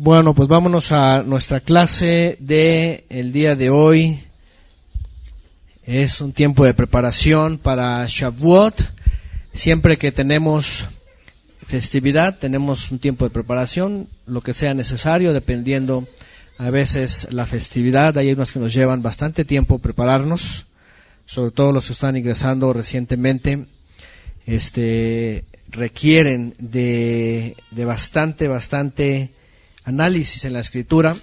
Bueno, pues vámonos a nuestra clase de el día de hoy. Es un tiempo de preparación para Shavuot. Siempre que tenemos festividad, tenemos un tiempo de preparación, lo que sea necesario, dependiendo a veces la festividad. Hay unas que nos llevan bastante tiempo prepararnos, sobre todo los que están ingresando recientemente, requieren de bastante análisis en la escritura,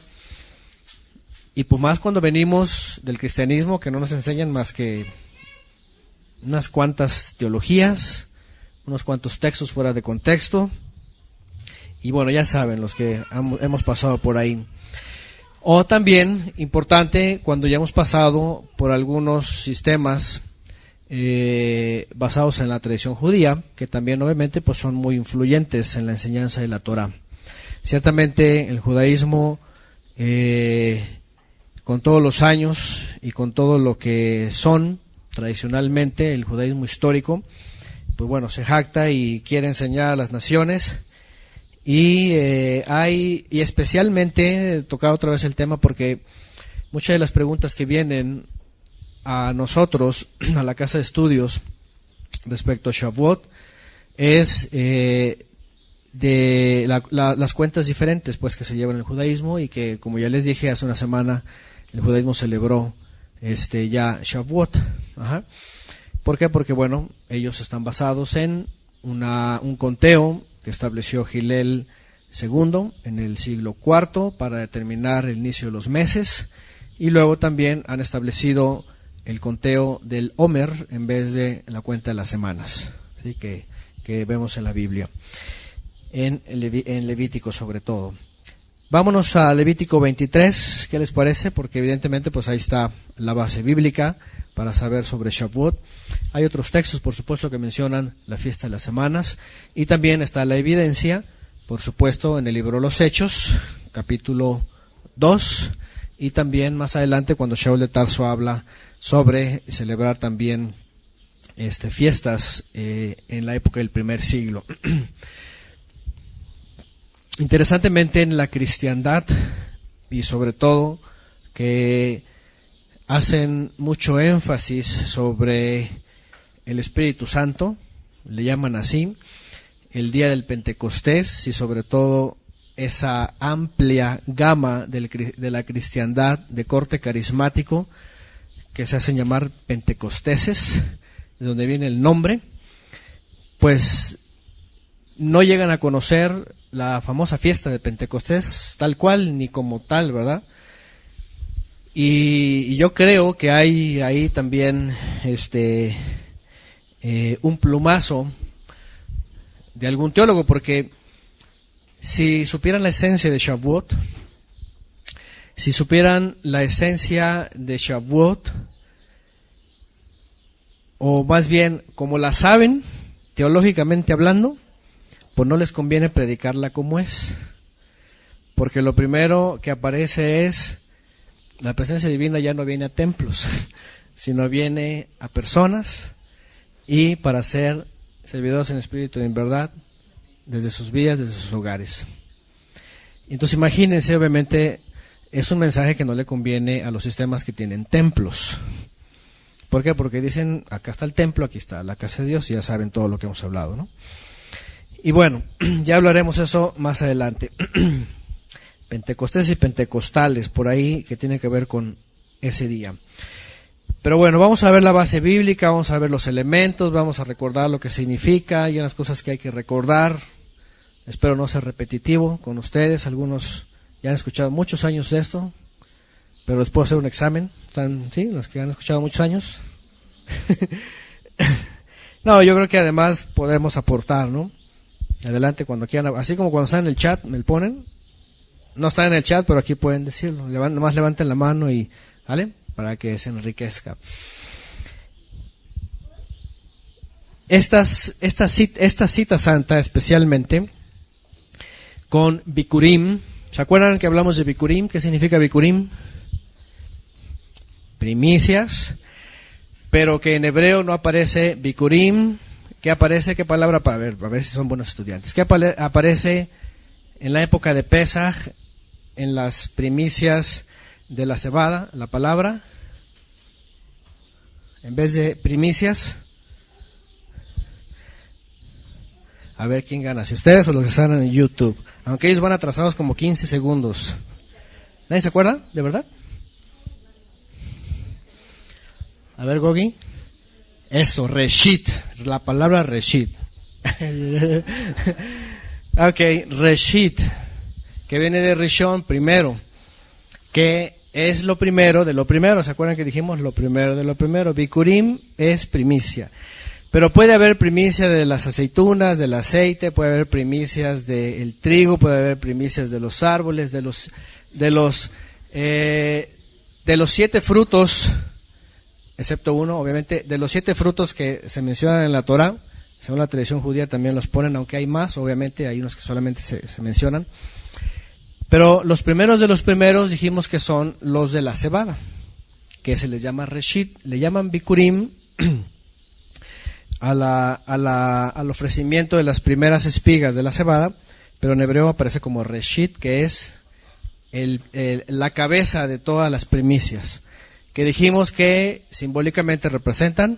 y pues más cuando venimos del cristianismo, que no nos enseñan más que unas cuantas teologías, unos cuantos textos fuera de contexto, y bueno, ya saben los que hemos pasado por ahí. O también, importante, cuando ya hemos pasado por algunos sistemas basados en la tradición judía, que también obviamente pues son muy influyentes en la enseñanza de la Torá. Ciertamente el judaísmo, con todos los años y con todo lo que son tradicionalmente, el judaísmo histórico, pues bueno, se jacta y quiere enseñar a las naciones, y especialmente tocar otra vez el tema, porque muchas de las preguntas que vienen a nosotros, a la casa de estudios, respecto a Shavuot, es de las cuentas diferentes pues que se llevan en el judaísmo, y que, como ya les dije hace una semana, el judaísmo celebró ya Shavuot. ¿Por qué? Porque bueno, ellos están basados en un conteo que estableció Hillel II en el siglo IV para determinar el inicio de los meses, y luego también han establecido el conteo del Omer en vez de la cuenta de las semanas, ¿sí? que vemos en la Biblia. En Levítico sobre todo. Vámonos a Levítico 23, ¿qué les parece? Porque evidentemente pues ahí está la base bíblica para saber sobre Shavuot. Hay otros textos, por supuesto, que mencionan la fiesta de las semanas, y también está la evidencia, por supuesto, en el libro de los Hechos, capítulo 2, y también más adelante cuando Shaul de Tarso habla sobre celebrar también fiestas en la época del primer siglo. Interesantemente, en la cristiandad, y sobre todo que hacen mucho énfasis sobre el Espíritu Santo, le llaman así, el día del Pentecostés, y sobre todo esa amplia gama de la cristiandad de corte carismático, que se hacen llamar pentecosteses, de donde viene el nombre, pues no llegan a conocer la famosa fiesta de Pentecostés tal cual, ni como tal, ¿verdad? Y yo creo que hay ahí también un plumazo de algún teólogo, porque si supieran la esencia de Shavuot, o más bien como la saben, teológicamente hablando, pues no les conviene predicarla como es, porque lo primero que aparece es la presencia divina. Ya no viene a templos, sino viene a personas, y para ser servidores en espíritu y en verdad, desde sus vidas, desde sus hogares. Entonces imagínense, obviamente es un mensaje que no le conviene a los sistemas que tienen templos. ¿Por qué? Porque dicen, acá está el templo, aquí está la casa de Dios, y ya saben todo lo que hemos hablado, ¿no? Y bueno, ya hablaremos eso más adelante. Pentecostés y pentecostales, por ahí, que tiene que ver con ese día. Pero bueno, vamos a ver la base bíblica, vamos a ver los elementos, vamos a recordar lo que significa. Hay unas cosas que hay que recordar. Espero no ser repetitivo con ustedes. Algunos ya han escuchado muchos años de esto, pero les puedo hacer un examen. ¿Están, sí? Los que han escuchado muchos años. No, yo creo que además podemos aportar, ¿no? Adelante cuando quieran, así como cuando están en el chat, me lo ponen. No están en el chat, pero aquí pueden decirlo. Nomás levanten la mano y, ¿vale? Para que se enriquezca. Esta cita santa, especialmente con Bikurim. ¿Se acuerdan que hablamos de Bikurim? ¿Qué significa Bikurim? Primicias, pero que en hebreo no aparece Bikurim. ¿Qué aparece? ¿Qué palabra? Para ver, a ver si son buenos estudiantes. ¿Qué aparece en la época de Pesaj en las primicias de la cebada, la palabra, en vez de primicias? A ver quién gana, si ustedes o los que están en YouTube. Aunque ellos van atrasados como 15 segundos. ¿Nadie se acuerda? ¿De verdad? A ver, Gogi. Eso, Reshit. La palabra Reshit. Ok, Reshit, que viene de Rishon, primero. Que es lo primero de lo primero. ¿Se acuerdan que dijimos lo primero de lo primero? Bikurim es primicia. Pero puede haber primicia de las aceitunas, del aceite, puede haber primicias del trigo, puede haber primicias de los árboles, de los 7 frutos, excepto uno, obviamente, de los 7 frutos que se mencionan en la Torah. Según la tradición judía también los ponen, aunque hay más, obviamente, hay unos que solamente se mencionan. Pero los primeros de los primeros dijimos que son los de la cebada, que se les llama Reshit, le llaman Bikurim al ofrecimiento de las primeras espigas de la cebada, pero en hebreo aparece como Reshit, que es la cabeza de todas las primicias, que dijimos que simbólicamente representa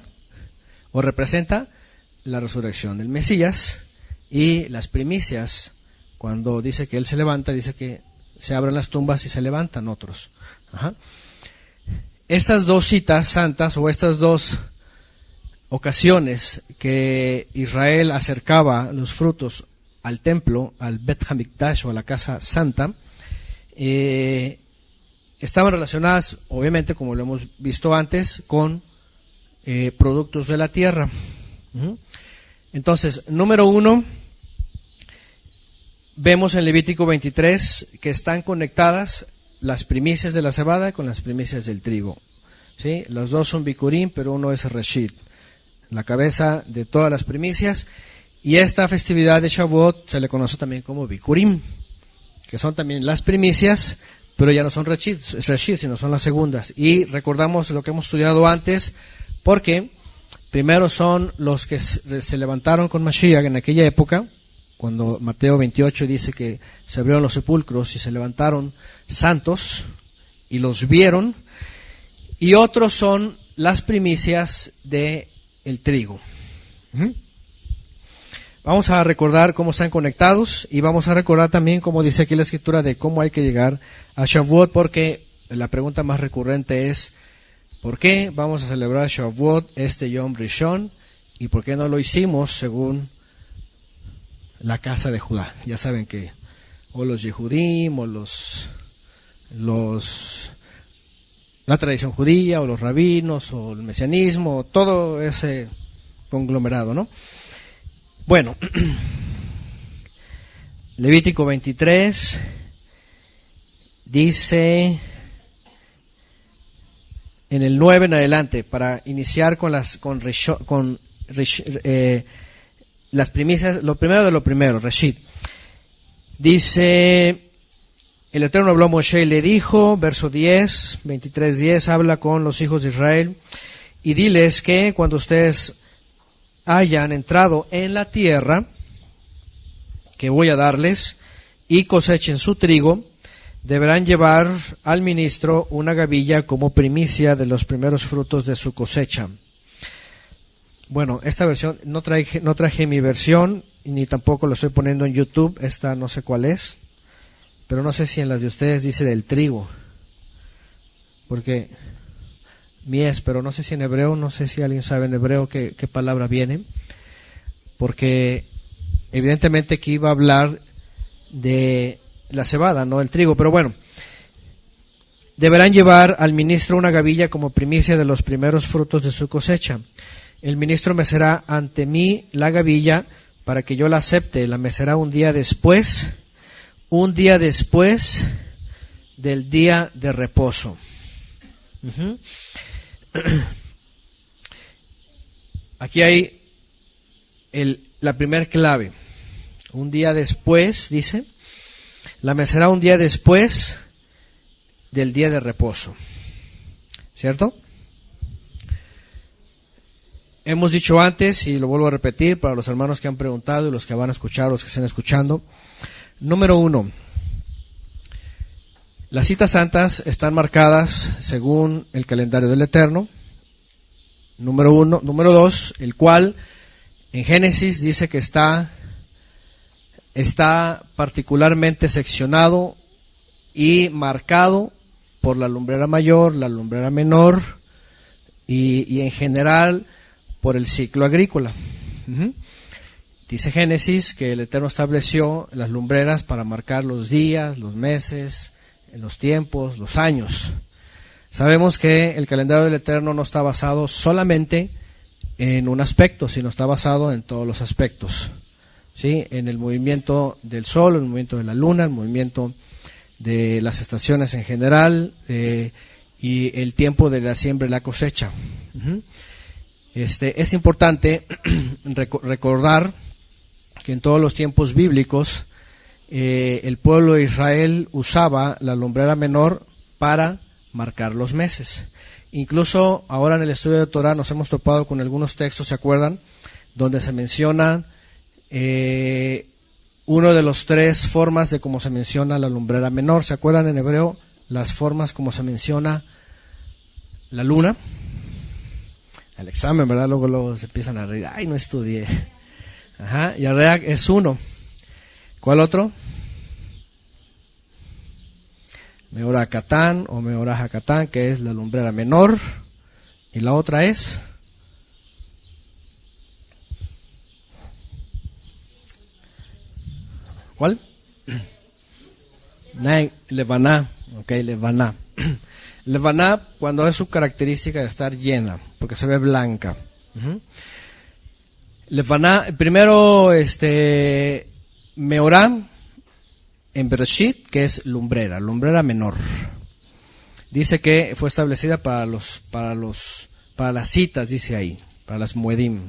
la resurrección del Mesías, y las primicias, cuando dice que Él se levanta, dice que se abren las tumbas y se levantan otros. Ajá. Estas dos citas santas, o estas dos ocasiones que Israel acercaba los frutos al templo, al Bet Hamikdash o a la casa santa, estaban relacionadas, obviamente, como lo hemos visto antes, con productos de la tierra. Entonces, número 1, vemos en Levítico 23 que están conectadas las primicias de la cebada con las primicias del trigo. ¿Sí? Los dos son Bikurim, pero uno es Reshit, la cabeza de todas las primicias. Y esta festividad de Shavuot se le conoce también como Bikurim, que son también las primicias, pero ya no son Reshit, sino son las segundas. Y recordamos lo que hemos estudiado antes, porque primero son los que se levantaron con Mashiach en aquella época, cuando Mateo 28 dice que se abrieron los sepulcros y se levantaron santos y los vieron. Y otros son las primicias de el trigo. Vamos a recordar cómo están conectados, y vamos a recordar también, como dice aquí la escritura, de cómo hay que llegar a Shavuot, porque la pregunta más recurrente es: ¿por qué vamos a celebrar Shavuot, este Yom Rishon, y por qué no lo hicimos según la casa de Judá? Ya saben que o los Yehudim o la tradición judía, o los rabinos, o el mesianismo, todo ese conglomerado, ¿no? Bueno, Levítico 23 dice en el 9 en adelante, para iniciar con las primicias, lo primero de lo primero, Reshit. Dice: el Eterno habló a Moshe y le dijo, verso 10, 23:10, habla con los hijos de Israel y diles que cuando ustedes hayan entrado en la tierra que voy a darles y cosechen su trigo, deberán llevar al ministro una gavilla como primicia de los primeros frutos de su cosecha. Bueno, esta versión, no traje mi versión, ni tampoco lo estoy poniendo en YouTube, esta no sé cuál es, pero no sé si en las de ustedes dice del trigo, porque mies, pero no sé si en hebreo, no sé si alguien sabe en hebreo qué palabra viene, porque evidentemente aquí iba a hablar de la cebada, no el trigo, pero bueno. Deberán llevar al ministro una gavilla como primicia de los primeros frutos de su cosecha. El ministro mecerá ante mí la gavilla para que yo la acepte. La mecerá un día después del día de reposo. Aquí hay la primer clave. Un día después, dice, la mecerá un día después del día de reposo. ¿Cierto? Hemos dicho antes, y lo vuelvo a repetir para los hermanos que han preguntado y los que van a escuchar, los que estén escuchando. Número 1. Las citas santas están marcadas según el calendario del Eterno, número 1. Número 2, el cual en Génesis dice que está particularmente seccionado y marcado por la lumbrera mayor, la lumbrera menor y en general por el ciclo agrícola. Dice Génesis que el Eterno estableció las lumbreras para marcar los días, los meses, los tiempos, los años. Sabemos que el calendario del Eterno no está basado solamente en un aspecto, sino está basado en todos los aspectos, ¿sí? En el movimiento del sol, el movimiento de la luna, el movimiento de las estaciones en general y el tiempo de la siembra y la cosecha. Es importante recordar que en todos los tiempos bíblicos el pueblo de Israel usaba la lumbrera menor para marcar los meses. Incluso ahora en el estudio de Torah nos hemos topado con algunos textos, ¿se acuerdan? Donde se menciona uno de los 3 formas de cómo se menciona la lumbrera menor. ¿Se acuerdan en hebreo las formas como se menciona la luna? El examen, ¿verdad? Luego se empiezan a reír. ¡Ay, no estudié! Ajá, Yareach es 1. ¿Cuál otro? Meorah Catán o Meorah Hakatán, que es la lumbrera menor. Y la otra es... ¿Cuál? Levaná. Ok, Levaná. Levaná cuando es su característica de estar llena, porque se ve blanca. Levaná, primero Meorah en Bereshit, que es lumbrera menor. Dice que fue establecida para las citas, dice ahí, para las muedim.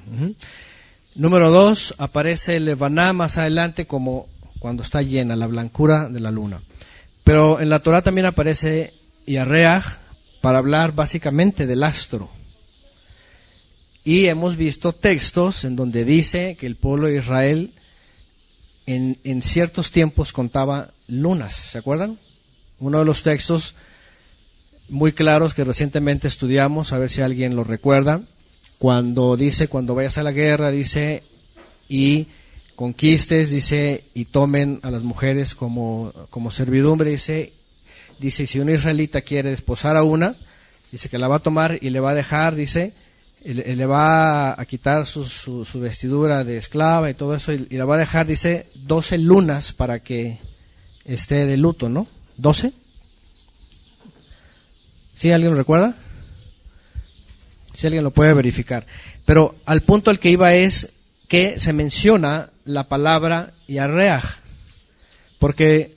Número 2, aparece Levaná más adelante como cuando está llena, la blancura de la luna. Pero en la Torah también aparece Yareach para hablar básicamente del astro. Y hemos visto textos en donde dice que el pueblo de Israel en ciertos tiempos contaba lunas, ¿se acuerdan? Uno de los textos muy claros que recientemente estudiamos, a ver si alguien lo recuerda, cuando vayas a la guerra, dice, y conquistes, dice, y tomen a las mujeres como servidumbre, dice, si un israelita quiere desposar a una, dice que la va a tomar y le va a dejar, dice, le va a quitar su vestidura de esclava y todo eso, y la va a dejar, dice, 12 lunas para que esté de luto, ¿no? ¿12? ¿Sí? ¿Alguien lo recuerda? Si alguien lo puede verificar. Pero al punto al que iba es que se menciona la palabra Yareach, porque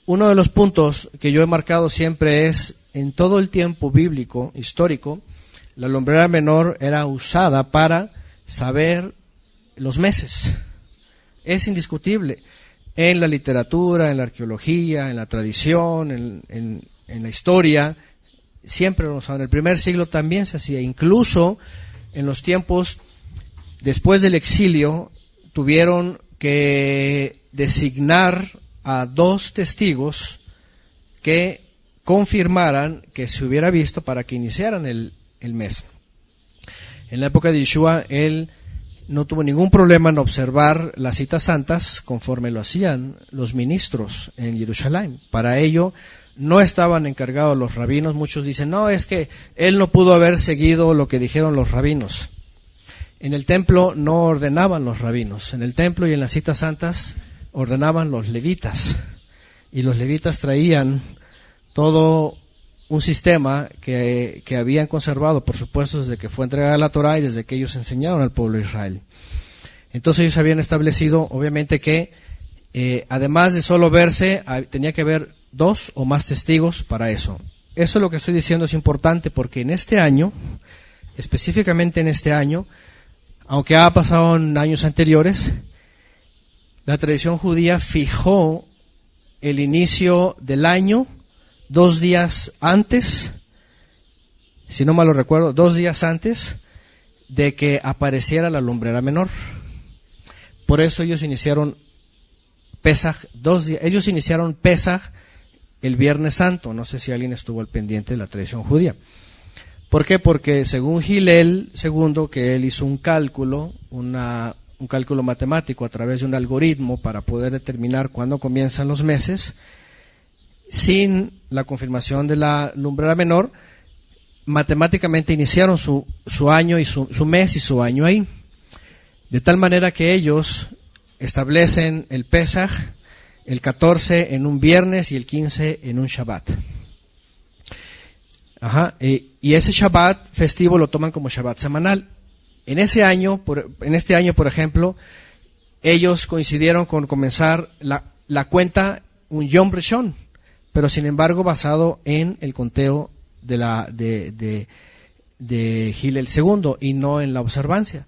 uno de los puntos que yo he marcado siempre es, en todo el tiempo bíblico, histórico, la lumbrera menor era usada para saber los meses. Es indiscutible. En la literatura, en la arqueología, en la tradición, en la historia, siempre lo usaban. En el primer siglo también se hacía. Incluso en los tiempos después del exilio, tuvieron que designar a 2 testigos que confirmaran que se hubiera visto para que iniciaran el mes. En la época de Yeshua, él no tuvo ningún problema en observar las citas santas conforme lo hacían los ministros en Jerusalén. Para ello no estaban encargados los rabinos. Muchos dicen, no, es que él no pudo haber seguido lo que dijeron los rabinos. En el templo no ordenaban los rabinos. En el templo y en las citas santas ordenaban los levitas. Y los levitas traían todo un sistema que habían conservado, por supuesto, desde que fue entregada la Torah y desde que ellos enseñaron al pueblo de Israel. Entonces ellos habían establecido, obviamente, que además de solo verse, tenía que haber 2 o más testigos para eso. Eso es lo que estoy diciendo, es importante porque en este año, específicamente en este año, aunque ha pasado en años anteriores, la tradición judía fijó el inicio del año 2 días antes, si no mal lo recuerdo, 2 días antes de que apareciera la lumbrera menor. Por eso ellos iniciaron Pesaj 2 días. Ellos iniciaron Pesaj el Viernes Santo. No sé si alguien estuvo al pendiente de la tradición judía. ¿Por qué? Porque según Hillel II, que él hizo un cálculo, un cálculo matemático a través de un algoritmo para poder determinar cuándo comienzan los meses, sin la confirmación de la lumbrera menor, matemáticamente iniciaron su año y su mes y su año ahí. De tal manera que ellos establecen el Pesaj, el 14 en un viernes y el 15 en un Shabbat. Y ese Shabbat festivo lo toman como Shabbat semanal. En este año, por ejemplo, ellos coincidieron con comenzar la cuenta un Yom Rishon, pero sin embargo basado en el conteo de Hillel II y no en la observancia.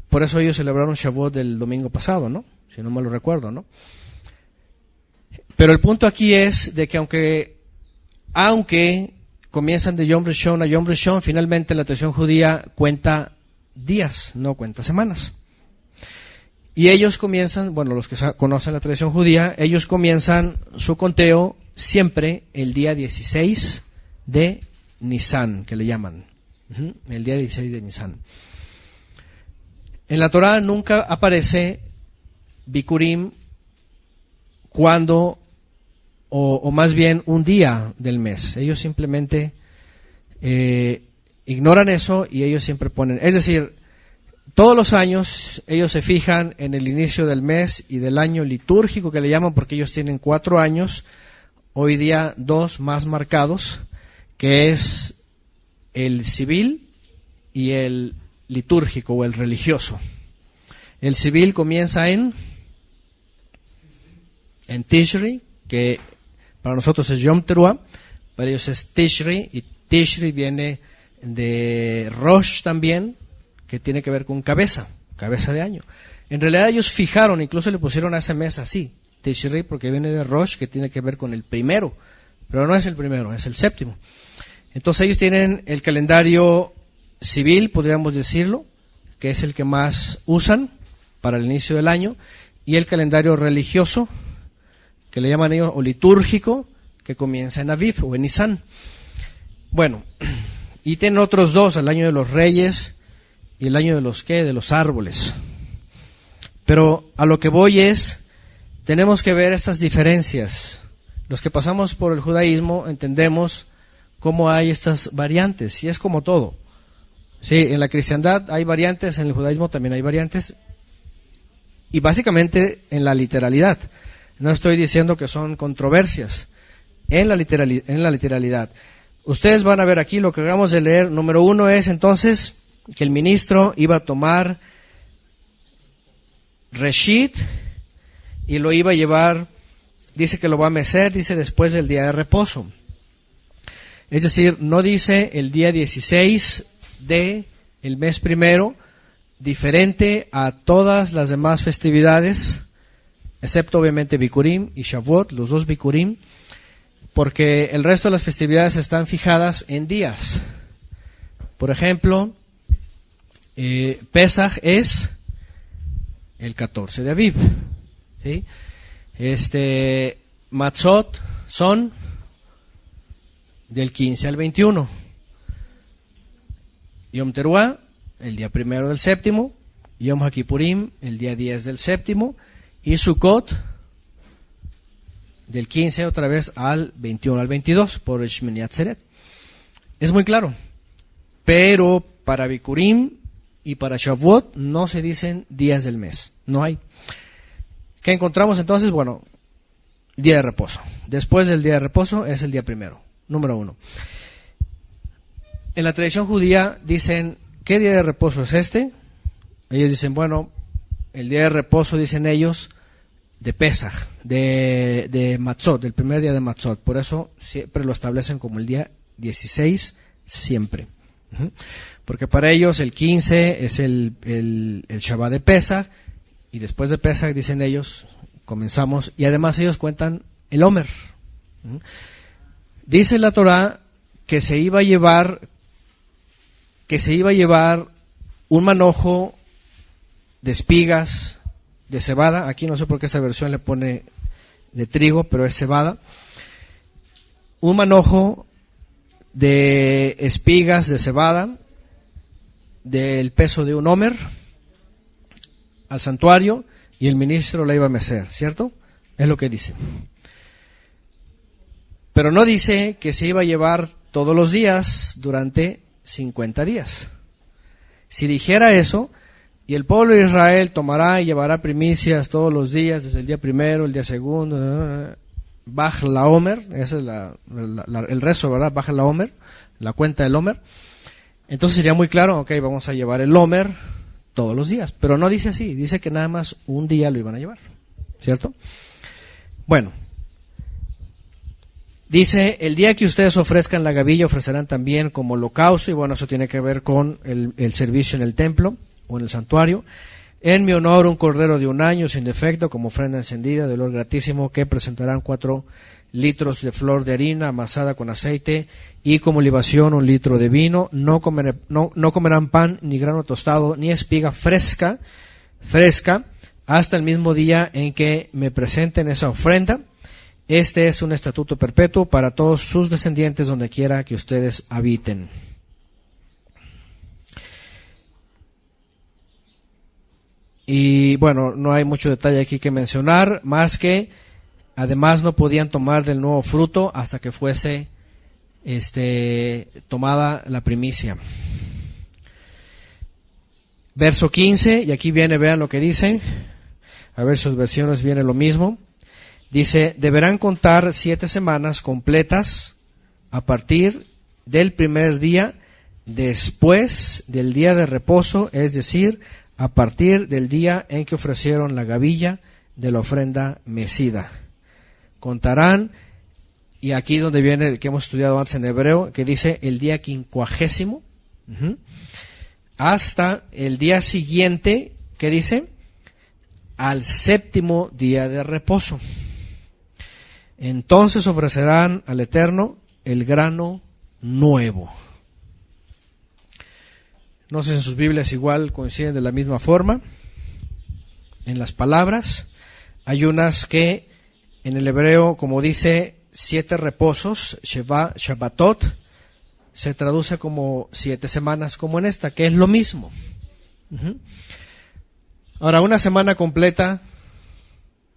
Por eso ellos celebraron Shavuot del domingo pasado, ¿no? Si no mal lo recuerdo, ¿no? Pero el punto aquí es de que aunque comienzan de Yom Rishon a Yom Rishon, finalmente la tradición judía cuenta días, no cuenta semanas. Y ellos comienzan, bueno, los que conocen la tradición judía, ellos comienzan su conteo siempre el día 16 de Nisan, que le llaman. El día 16 de Nisan. En la Torá nunca aparece Bikurim cuando, o más bien un día del mes. Ellos simplemente ignoran eso y ellos siempre ponen, es decir, todos los años ellos se fijan en el inicio del mes y del año litúrgico, que le llaman, porque ellos tienen 4 años, hoy día 2 más marcados, que es el civil y el litúrgico o el religioso. El civil comienza en Tishri, que para nosotros es Yom Teruah, para ellos es Tishri, y Tishri viene de Rosh también, que tiene que ver con cabeza de año. En realidad ellos fijaron, incluso le pusieron a ese mes así, Tishri, porque viene de Rosh, que tiene que ver con el primero, pero no es el primero, es el séptimo. Entonces ellos tienen el calendario civil, podríamos decirlo, que es el que más usan para el inicio del año, y el calendario religioso, que le llaman ellos, o litúrgico, que comienza en Aviv o en Nisan. Bueno, y tienen otros 2, el año de los reyes y el año de los árboles. Pero a lo que voy es, tenemos que ver estas diferencias. Los que pasamos por el judaísmo entendemos cómo hay estas variantes, y es como todo. Sí, en la cristiandad hay variantes, en el judaísmo también hay variantes, y básicamente en la literalidad. No estoy diciendo que son controversias, en la literalidad. Ustedes van a ver aquí lo que acabamos de leer. Número 1 es entonces que el ministro iba a tomar Reshit y lo iba a llevar, dice que lo va a mecer, dice después del día de reposo. Es decir, no dice el día 16 de el mes primero, diferente a todas las demás festividades, excepto obviamente Bikurim y Shavuot, los 2 Bikurim, porque el resto de las festividades están fijadas en días. Por ejemplo, Pesaj es el 14 de Aviv, ¿sí? Matzot son del 15 al 21. Yom Teruah, el día 1 del séptimo. Yom HaKippurim, el día 10 del séptimo. Y Sukkot, del 15 otra vez al 21 al 22, por el Shmini Atzeret. Es muy claro. Pero para Bikurim y para Shavuot no se dicen días del mes. No hay. ¿Qué encontramos entonces? Bueno, día de reposo. Después del día de reposo es el día primero, número 1. En la tradición judía dicen, ¿qué día de reposo es este? Ellos dicen, bueno, el día de reposo, dicen ellos, de Pesaj, de Matzot, del primer día de Matzot. Por eso siempre lo establecen como el día 16, siempre. Porque para ellos el 15 es el Shabbat de Pesaj, y después de Pesaj, dicen ellos, comenzamos, y además ellos cuentan el Omer. Dice la Torá que se iba a llevar un manojo de espigas, de cebada. Aquí no sé por qué esta versión le pone de trigo, pero es cebada. un manojo de espigas de cebada del peso de un homer al santuario, y el ministro la iba a mecer, ¿cierto? Es lo que dice. Pero no dice que se iba a llevar todos los días durante 50 días. Si dijera eso, y el pueblo de Israel tomará y llevará primicias todos los días, desde el día primero, el día segundo, baja la Omer, ese es el rezo, ¿verdad? Baja la Omer, la cuenta del Omer. Entonces sería muy claro, ok, vamos a llevar el Omer todos los días. Pero no dice así, dice que nada más un día lo iban a llevar, ¿cierto? Bueno, dice, el día que ustedes ofrezcan la gavilla, ofrecerán también como holocausto, y bueno, eso tiene que ver con el servicio en el templo o en el santuario. En mi honor, un cordero de un año sin defecto, como ofrenda encendida de olor gratísimo, que presentarán 4 litros de flor de harina amasada con aceite, y como libación 1 litro de vino. No comerán pan, ni grano tostado, ni espiga fresca, hasta el mismo día en que me presenten esa ofrenda. Este es un estatuto perpetuo para todos sus descendientes donde quiera que ustedes habiten. Y bueno, no hay mucho detalle aquí que mencionar, más que además no podían tomar del nuevo fruto hasta que fuese tomada la primicia. Verso 15, y aquí viene, vean lo que dice, a ver, sus versiones viene lo mismo. Dice, deberán contar 7 semanas completas a partir del primer día después del día de reposo, es decir, a partir del día en que ofrecieron la gavilla de la ofrenda mecida. Contarán, y aquí donde viene el que hemos estudiado antes en hebreo, que dice el día 50, hasta el día siguiente, ¿qué dice? Al 7º día de reposo. Entonces ofrecerán al Eterno el grano nuevo. No sé si en sus Biblias igual coinciden de la misma forma en las palabras. Hay unas que en el hebreo, como dice 7 reposos, Shabbatot, se traduce como 7 semanas, como en esta, que es lo mismo. Ahora, una semana completa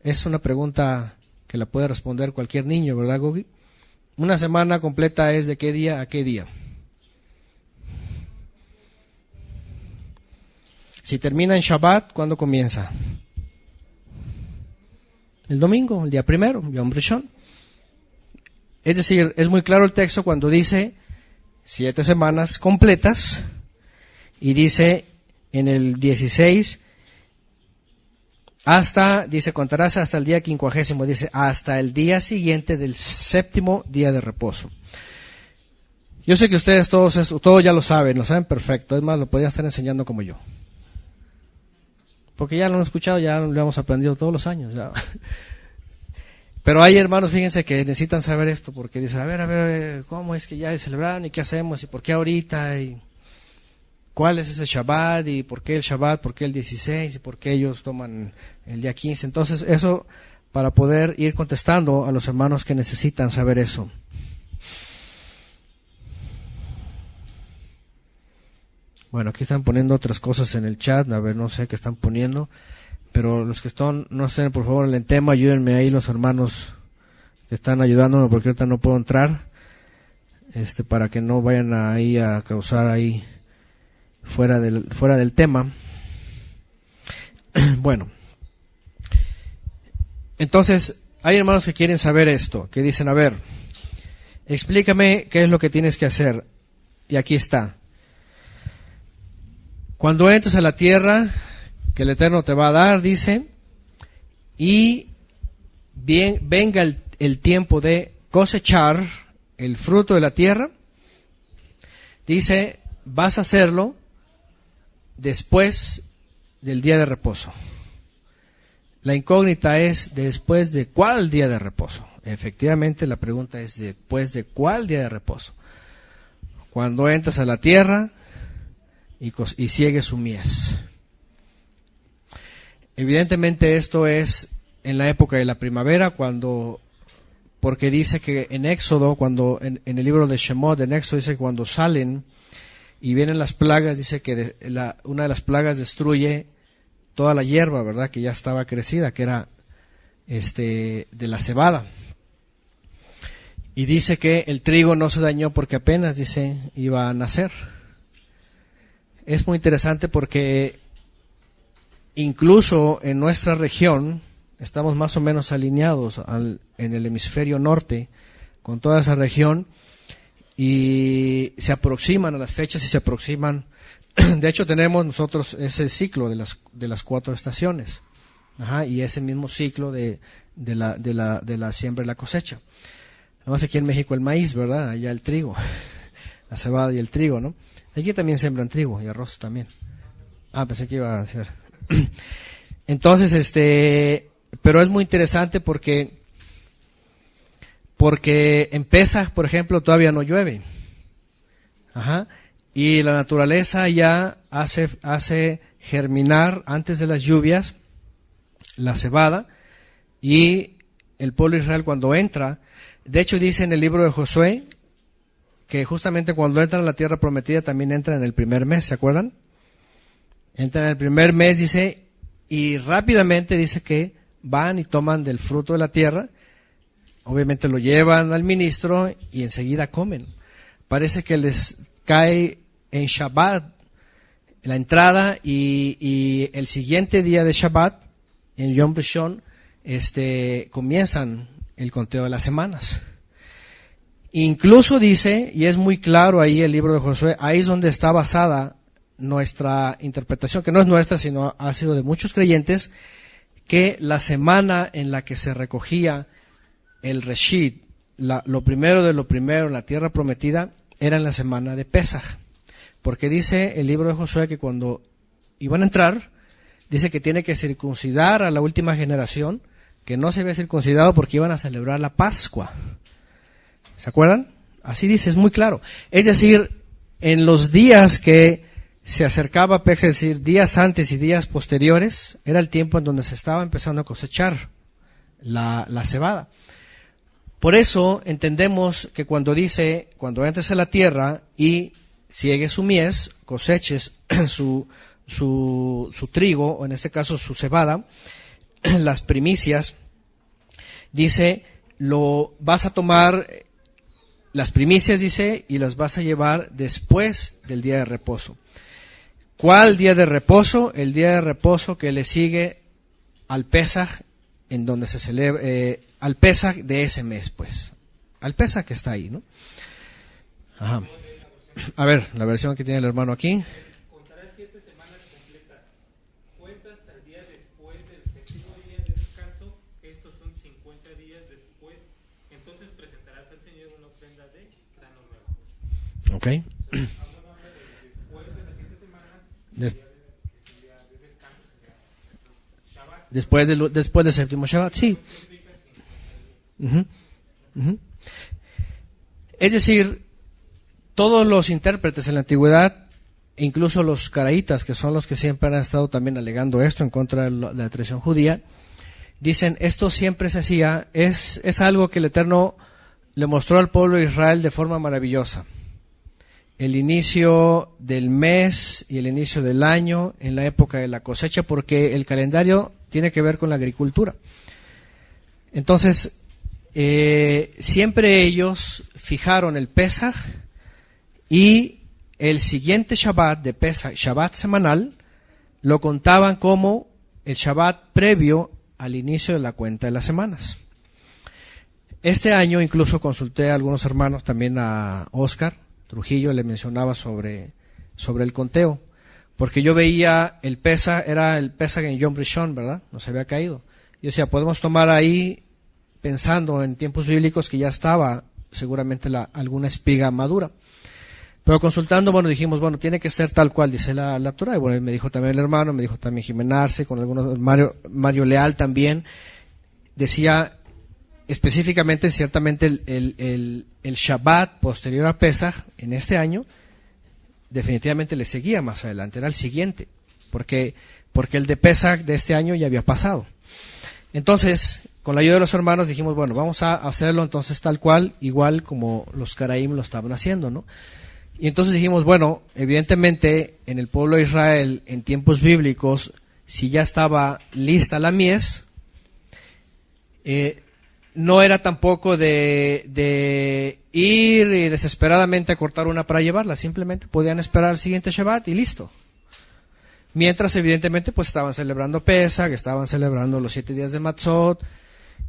es una pregunta que la puede responder cualquier niño, ¿verdad, Gogi? Una semana completa es de qué día a qué día. Si termina en Shabbat, ¿cuándo comienza? El domingo, el día primero, Yom Rishon. Es decir, es muy claro el texto cuando dice 7 semanas completas, y dice en el 16, contarás hasta el día 50, dice hasta el día siguiente del 7º día de reposo. Yo sé que ustedes todos ya lo saben perfecto, es más, lo podrían estar enseñando como yo. Porque ya lo han escuchado, ya lo hemos aprendido todos los años. Ya. Pero hay hermanos, fíjense, que necesitan saber esto, porque dicen, a ver, ¿cómo es que ya celebraron y qué hacemos y por qué ahorita? Y ¿cuál es ese Shabbat? ¿Y por qué el Shabbat? ¿Por qué el 16? ¿Y por qué ellos toman el día 15? Entonces, eso para poder ir contestando a los hermanos que necesitan saber eso. Bueno, aquí están poniendo otras cosas en el chat, a ver, no sé qué están poniendo, pero los que no estén, por favor, en el tema, ayúdenme ahí los hermanos que están ayudándome, porque ahorita no puedo entrar, para que no vayan ahí a causar ahí fuera del tema. Bueno, entonces, hay hermanos que quieren saber esto, que dicen, a ver, explícame qué es lo que tienes que hacer, y aquí está. Cuando entres a la tierra que el Eterno te va a dar, dice, y venga el tiempo de cosechar el fruto de la tierra, dice, vas a hacerlo después del día de reposo. La incógnita es, ¿después de cuál día de reposo? Efectivamente, la pregunta es, ¿después de cuál día de reposo? Cuando entras a la tierra y siegue su mies. Evidentemente esto es en la época de la primavera, cuando porque dice que en Éxodo, cuando en el libro de Shemot, en Éxodo dice que cuando salen y vienen las plagas, dice que una de las plagas destruye toda la hierba, ¿verdad? Que ya estaba crecida, que era de la cebada. Y dice que el trigo no se dañó porque apenas, dice, iba a nacer. Es muy interesante porque incluso en nuestra región estamos más o menos alineados en el hemisferio norte con toda esa región y se aproximan a las fechas y se aproximan. De hecho, tenemos nosotros ese ciclo de las 4 estaciones. Y ese mismo ciclo de la siembra y la cosecha. Además aquí en México el maíz, ¿verdad? Allá el trigo, la cebada y el trigo, ¿no? Aquí también siembran trigo y arroz también. Pensé que iba a decir. Entonces, pero es muy interesante porque en Pesaj, por ejemplo, todavía no llueve. Y la naturaleza ya hace germinar antes de las lluvias la cebada, y el pueblo de Israel cuando entra, de hecho dice en el libro de Josué que justamente cuando entran a la tierra prometida también entran en el primer mes, ¿se acuerdan? Entran en el primer mes, dice, y rápidamente dice que van y toman del fruto de la tierra, obviamente lo llevan al ministro y enseguida comen. Parece que les cae en Shabbat la entrada y el siguiente día de Shabbat, en Yom Rishon, comienzan el conteo de las semanas. Incluso dice, y es muy claro ahí el libro de Josué, ahí es donde está basada nuestra interpretación, que no es nuestra, sino ha sido de muchos creyentes, que la semana en la que se recogía el Reshit, lo primero de lo primero en la tierra prometida, era en la semana de Pesaj. Porque dice el libro de Josué que cuando iban a entrar, dice que tiene que circuncidar a la última generación, que no se había circuncidado porque iban a celebrar la Pascua. ¿Se acuerdan? Así dice, es muy claro. Es decir, en los días que se acercaba Pesaj, es decir, días antes y días posteriores, era el tiempo en donde se estaba empezando a cosechar la cebada. Por eso entendemos que cuando dice, cuando entres a la tierra y ciegues su mies, coseches su trigo, o en este caso su cebada, las primicias, dice, lo vas a tomar, las primicias, dice, y las vas a llevar después del día de reposo. ¿Cuál día de reposo? El día de reposo que le sigue al Pesaj, en donde se celebra, al Pesaj de ese mes, pues. Al Pesaj que está ahí, ¿no? Ajá. A ver, la versión que tiene el hermano aquí. Contarás 7 semanas completas. Cuenta hasta el día después del séptimo día de descanso. Estos son 50 días después. Entonces presentarás al Señor una ofrenda de grano nuevo. Ok. Después de las 7 semanas, día de descanso, Shabbat. Después del séptimo Shabbat, sí. Es decir, todos los intérpretes en la antigüedad, incluso los caraítas, que son los que siempre han estado también alegando esto en contra de la tradición judía, dicen, esto siempre se hacía, es algo que el Eterno le mostró al pueblo de Israel de forma maravillosa. El inicio del mes y el inicio del año en la época de la cosecha, porque el calendario tiene que ver con la agricultura. Entonces, siempre ellos fijaron el Pesaj y el siguiente Shabbat de Pesaj, Shabbat semanal, lo contaban como el Shabbat previo al inicio de la cuenta de las semanas. Este año incluso consulté a algunos hermanos, también a Oscar Trujillo, le mencionaba sobre el conteo, porque yo veía el Pesaj, era el Pesaj en Yom Rishon, ¿verdad? No se había caído. Yo decía, podemos tomar ahí, pensando en tiempos bíblicos, que ya estaba seguramente alguna espiga madura. Pero consultando, dijimos, tiene que ser tal cual dice la Torah. Y bueno, me dijo también el hermano, me dijo también Jimenarse, con algunos, Mario Leal también, decía específicamente, ciertamente el Shabbat posterior a Pesaj, en este año, definitivamente le seguía más adelante, era el siguiente, porque el de Pesaj de este año ya había pasado. Entonces, con la ayuda de los hermanos dijimos, bueno, vamos a hacerlo entonces tal cual, igual como los Caraim lo estaban haciendo, ¿no? Y entonces dijimos, bueno, evidentemente en el pueblo de Israel, en tiempos bíblicos, si ya estaba lista la mies, no era tampoco de ir y desesperadamente a cortar una para llevarla, simplemente podían esperar al siguiente Shabbat y listo. Mientras evidentemente pues estaban celebrando Pesach, estaban celebrando los 7 días de Matzot,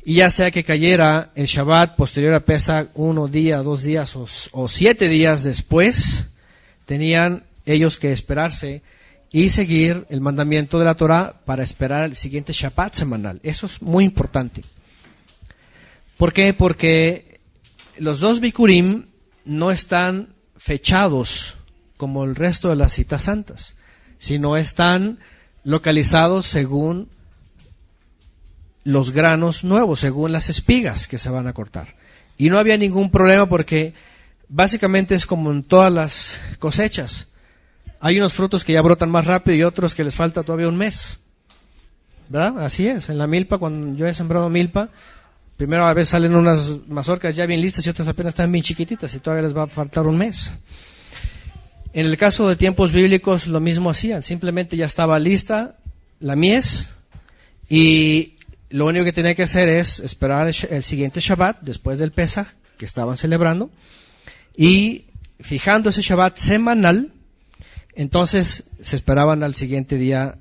y ya sea que cayera el Shabbat posterior a Pesach 1 día, 2 días o 7 días después, tenían ellos que esperarse y seguir el mandamiento de la Torah para esperar el siguiente Shabbat semanal. Eso es muy importante. ¿Por qué? Porque los dos Bikurim no están fechados como el resto de las citas santas, sino están localizados según los granos nuevos, según las espigas que se van a cortar. Y no había ningún problema porque básicamente es como en todas las cosechas. Hay unos frutos que ya brotan más rápido y otros que les falta todavía un mes, ¿verdad? Así es, en la milpa, cuando yo he sembrado milpa, primero a veces salen unas mazorcas ya bien listas y otras apenas están bien chiquititas y todavía les va a faltar un mes. En el caso de tiempos bíblicos lo mismo hacían, simplemente ya estaba lista la mies y lo único que tenía que hacer es esperar el siguiente Shabbat después del Pesach que estaban celebrando y fijando ese Shabbat semanal, entonces se esperaban al siguiente día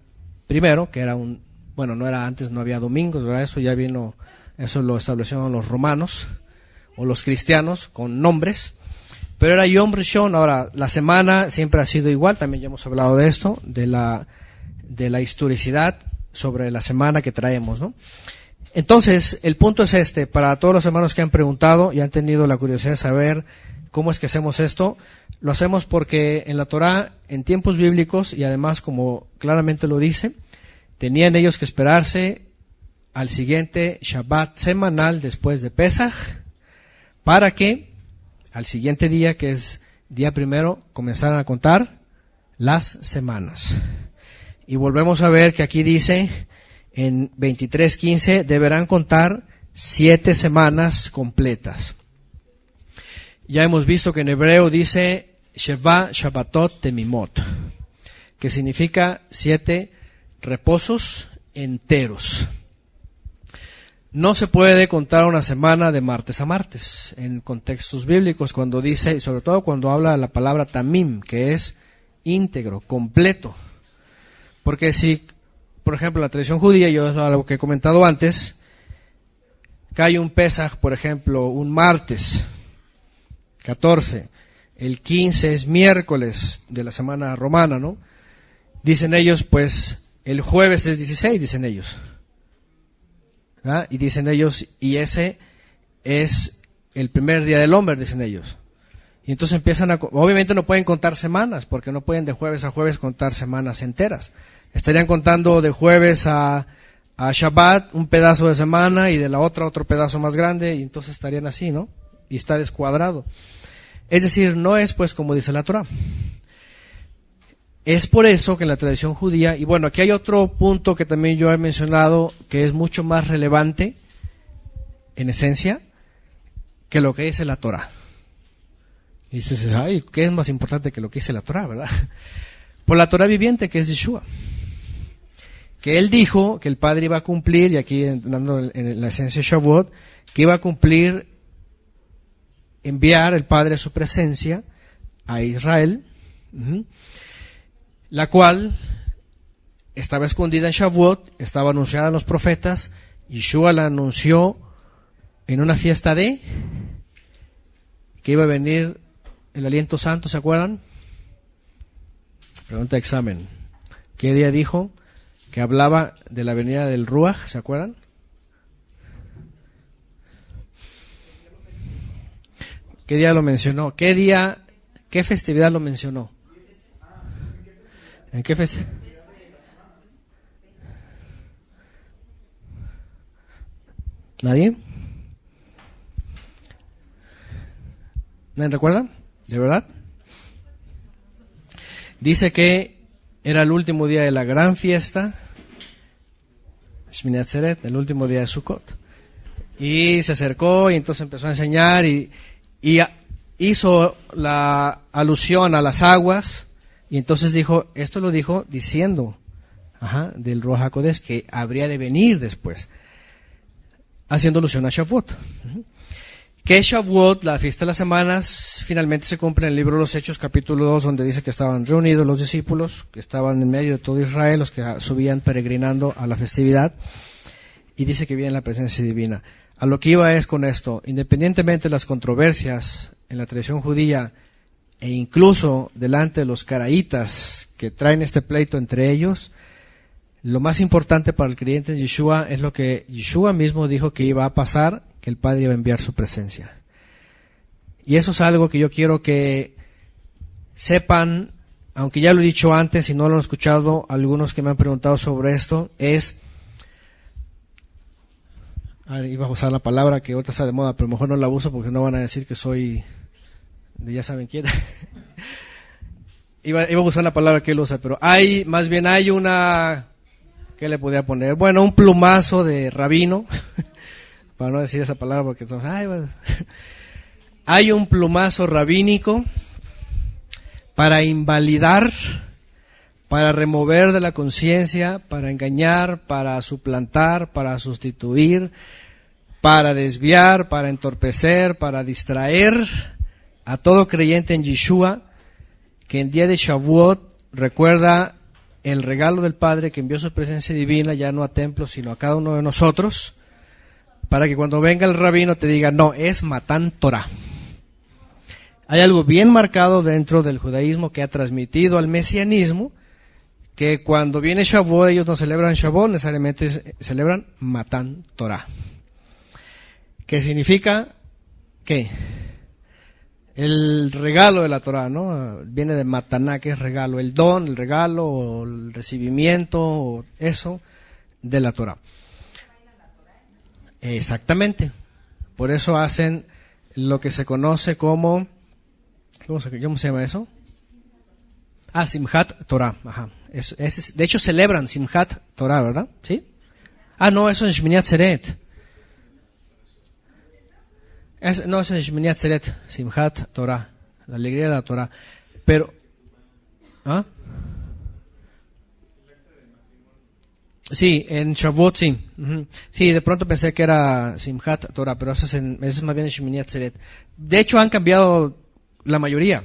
primero, que era no era antes, no había domingos, ¿verdad? Eso ya vino, eso lo establecieron los romanos o los cristianos con nombres. Pero era Yom Rishon. Ahora, la semana siempre ha sido igual, también ya hemos hablado de esto, de la historicidad sobre la semana que traemos, ¿no? Entonces, el punto es este, para todos los hermanos que han preguntado y han tenido la curiosidad de saber cómo es que hacemos esto, lo hacemos porque en la Torah, en tiempos bíblicos, y además como claramente lo dice, tenían ellos que esperarse al siguiente Shabbat semanal después de Pesach, para que al siguiente día, que es día primero, comenzaran a contar las semanas. Y volvemos a ver que aquí dice, en 23:15, deberán contar 7 semanas completas. Ya hemos visto que en hebreo dice, Sheva Shabbatot Temimot, que significa 7 reposos enteros. No se puede contar una semana de martes a martes en contextos bíblicos cuando dice, y sobre todo cuando habla de la palabra tamim, que es íntegro, completo. Porque si, por ejemplo, en la tradición judía, yo es algo que he comentado antes, cae un Pesaj, por ejemplo, un martes 14, el 15 es miércoles de la semana romana, ¿no? Dicen ellos, pues, el jueves es 16, dicen ellos. ¿Ah? Y dicen ellos, y ese es el primer día del hombre, dicen ellos. Y entonces empiezan obviamente no pueden contar semanas, porque no pueden de jueves a jueves contar semanas enteras. Estarían contando de jueves a Shabbat un pedazo de semana y de la otra otro pedazo más grande, y entonces estarían así, ¿no? Y está descuadrado. Es decir, no es pues como dice la Torah. Es por eso que en la tradición judía, y bueno, aquí hay otro punto que también yo he mencionado, que es mucho más relevante, en esencia, que lo que dice la Torah. Y dices, ay, ¿qué es más importante que lo que dice la Torah, verdad? Por la Torah viviente, que es Yeshua. Que él dijo que el Padre iba a cumplir, y aquí entrando en la esencia de Shavuot, que iba a cumplir, enviar el Padre su presencia a Israel, la cual estaba escondida en Shavuot, estaba anunciada en los profetas. Yeshua la anunció en una fiesta que iba a venir el aliento santo, ¿se acuerdan? Pregunta de examen. ¿Qué día dijo que hablaba de la venida del Ruach? ¿Se acuerdan? ¿Qué día lo mencionó? ¿Qué festividad lo mencionó? ¿En qué festividad? ¿Nadie? ¿Nadie recuerda? ¿De verdad? Dice que era el último día de la gran fiesta, Shmini Atzeret, el último día de Sukkot. Y se acercó y entonces empezó a enseñar y hizo la alusión a las aguas y entonces dijo, esto lo dijo diciendo del Ruach HaKodesh que habría de venir después, haciendo alusión a Shavuot. Que Shavuot, la fiesta de las semanas, finalmente se cumple en el libro de los Hechos, capítulo 2, donde dice que estaban reunidos los discípulos, que estaban en medio de todo Israel, los que subían peregrinando a la festividad, y dice que viene la presencia divina. A lo que iba es con esto, independientemente de las controversias en la tradición judía, e incluso delante de los caraítas que traen este pleito entre ellos, lo más importante para el creyente en Yeshua es lo que Yeshua mismo dijo que iba a pasar, que el Padre iba a enviar su presencia. Y eso es algo que yo quiero que sepan, aunque ya lo he dicho antes y no lo han escuchado, algunos que me han preguntado sobre esto, iba a usar la palabra que ahorita está de moda, pero mejor no la uso porque no van a decir que soy de ya saben quién. iba a usar la palabra que él usa, pero hay una, ¿qué le podía poner? Bueno, un plumazo de rabino, para no decir esa palabra porque entonces, hay un plumazo rabínico para invalidar, para remover de la conciencia, para engañar, para suplantar, para sustituir, para desviar, para entorpecer, para distraer a todo creyente en Yeshua, que en día de Shavuot recuerda el regalo del Padre que envió su presencia divina, ya no a templos, sino a cada uno de nosotros, para que cuando venga el rabino te diga, no, es Matán Torah. Hay algo bien marcado dentro del judaísmo que ha transmitido al mesianismo, que cuando viene Shavuot, ellos no celebran Shavuot, necesariamente celebran Matán Torah. ¿Qué significa? ¿Qué? El regalo de la Torah, ¿no? Viene de Mataná, que es regalo, el don, el regalo, o el recibimiento, o eso de la Torah. Exactamente. Por eso hacen lo que se conoce como, ¿cómo se llama eso? Simchat Torah. De hecho celebran Simchat Torah, ¿verdad? ¿Sí? No, eso es Shmini Atzeret. No, es en Shmini Atzeret, Simchat Torah, la alegría de la Torah. Pero, sí, en Shavuot sí. Sí, de pronto pensé que era Simchat Torah, pero eso es más bien en Shmini Atzeret. De hecho, han cambiado la mayoría.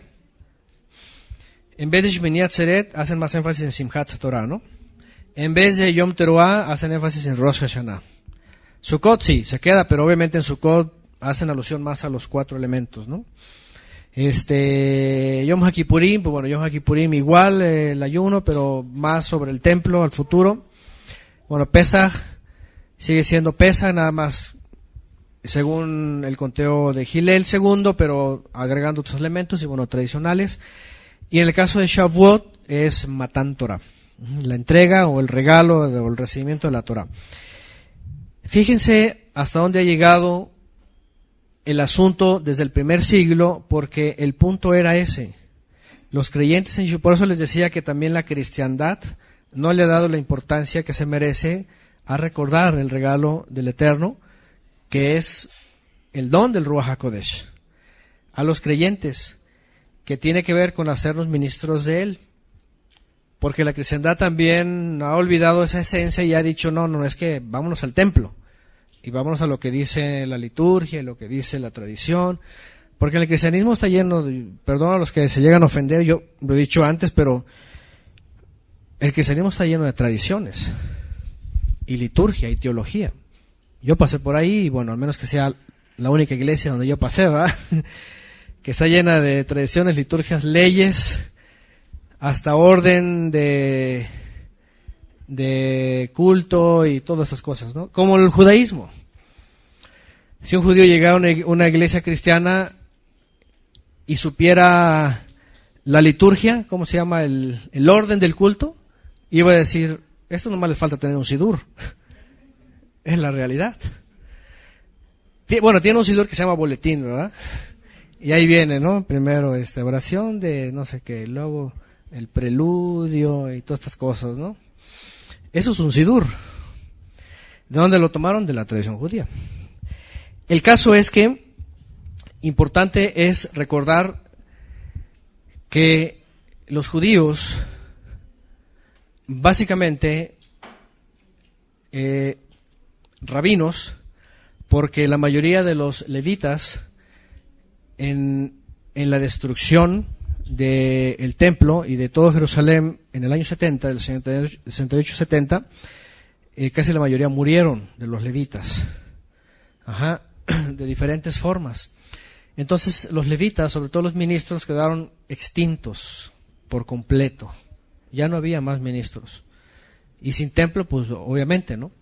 En vez de Shmini Atzeret, hacen más énfasis en Simchat Torah, ¿no? En vez de Yom Teruah, hacen énfasis en Rosh Hashanah. Sukkot sí, se queda, pero obviamente en Sukkot hacen alusión más a los 4 elementos, ¿no? Yom HaKippurim, pues bueno, Yom HaKippurim igual, el ayuno, pero más sobre el templo, al futuro. Bueno, Pesach sigue siendo Pesach, nada más según el conteo de Hillel segundo, pero agregando otros elementos y bueno, tradicionales. Y en el caso de Shavuot es Matán Torah, la entrega o el regalo o el recibimiento de la Torah. Fíjense hasta dónde ha llegado el asunto desde el primer siglo, porque el punto era ese. Los creyentes en Yeshua, por eso les decía que también la cristiandad no le ha dado la importancia que se merece a recordar el regalo del Eterno, que es el don del Ruach HaKodesh. A los creyentes, que tiene que ver con hacernos ministros de Él. Porque la cristiandad también ha olvidado esa esencia y ha dicho, no, es que vámonos al templo. Y vámonos a lo que dice la liturgia, lo que dice la tradición, porque el cristianismo está lleno, perdón a los que se llegan a ofender, yo lo he dicho antes, pero el cristianismo está lleno de tradiciones, y liturgia, y teología. Yo pasé por ahí, y bueno, al menos que sea la única iglesia donde yo pasé, ¿verdad? Que está llena de tradiciones, liturgias, leyes, hasta orden de culto y todas esas cosas, ¿no? Como el judaísmo. Si un judío llegara a una iglesia cristiana y supiera la liturgia, ¿cómo se llama? El orden del culto, iba a decir, esto nomás les falta tener un sidur. Es la realidad. Bueno, tiene un sidur que se llama boletín, ¿verdad? Y ahí viene, ¿no? Primero oración de no sé qué, luego el preludio y todas estas cosas, ¿no? Eso es un sidur. ¿De dónde lo tomaron? De la tradición judía. El caso es que importante es recordar que los judíos básicamente rabinos, porque la mayoría de los levitas en la destrucción del templo y de todo Jerusalén en el año 70, del 68-70, casi la mayoría murieron de los levitas, de diferentes formas. Entonces los levitas, sobre todo los ministros, quedaron extintos por completo. Ya no había más ministros. Y sin templo, pues obviamente, ¿no?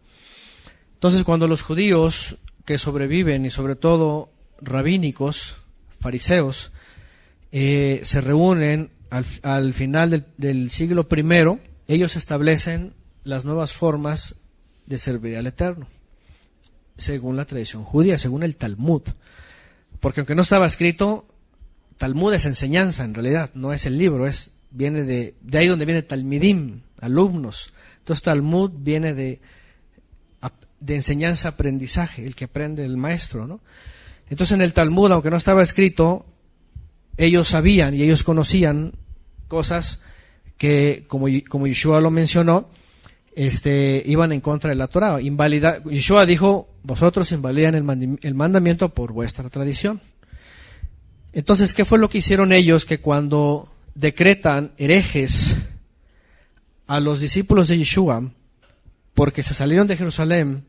Entonces cuando los judíos que sobreviven, y sobre todo rabínicos, fariseos, se reúnen al final del siglo I, ellos establecen las nuevas formas de servir al Eterno, según la tradición judía, según el Talmud. Porque aunque no estaba escrito, Talmud es enseñanza en realidad, no es el libro, viene de ahí donde viene Talmidim, alumnos. Entonces Talmud viene de enseñanza, aprendizaje, el que aprende el maestro, ¿no? Entonces en el Talmud, aunque no estaba escrito, ellos sabían y ellos conocían cosas que, como Yeshua lo mencionó, iban en contra de la Torah. Yeshua dijo, vosotros invalidan el mandamiento por vuestra tradición. Entonces, ¿qué fue lo que hicieron ellos? Que cuando decretan herejes a los discípulos de Yeshua, porque se salieron de Jerusalén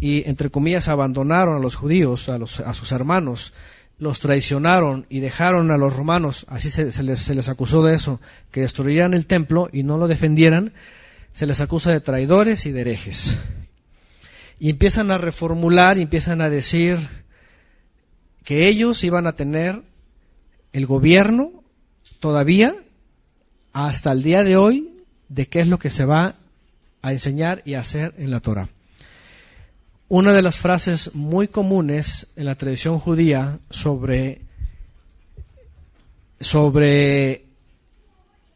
y, entre comillas, abandonaron a los judíos, a sus hermanos, los traicionaron y dejaron a los romanos, así se les acusó de eso, que destruyeran el templo y no lo defendieran, se les acusa de traidores y de herejes. Y empiezan a reformular y empiezan a decir que ellos iban a tener el gobierno todavía hasta el día de hoy de qué es lo que se va a enseñar y a hacer en la Torah. Una de las frases muy comunes en la tradición judía sobre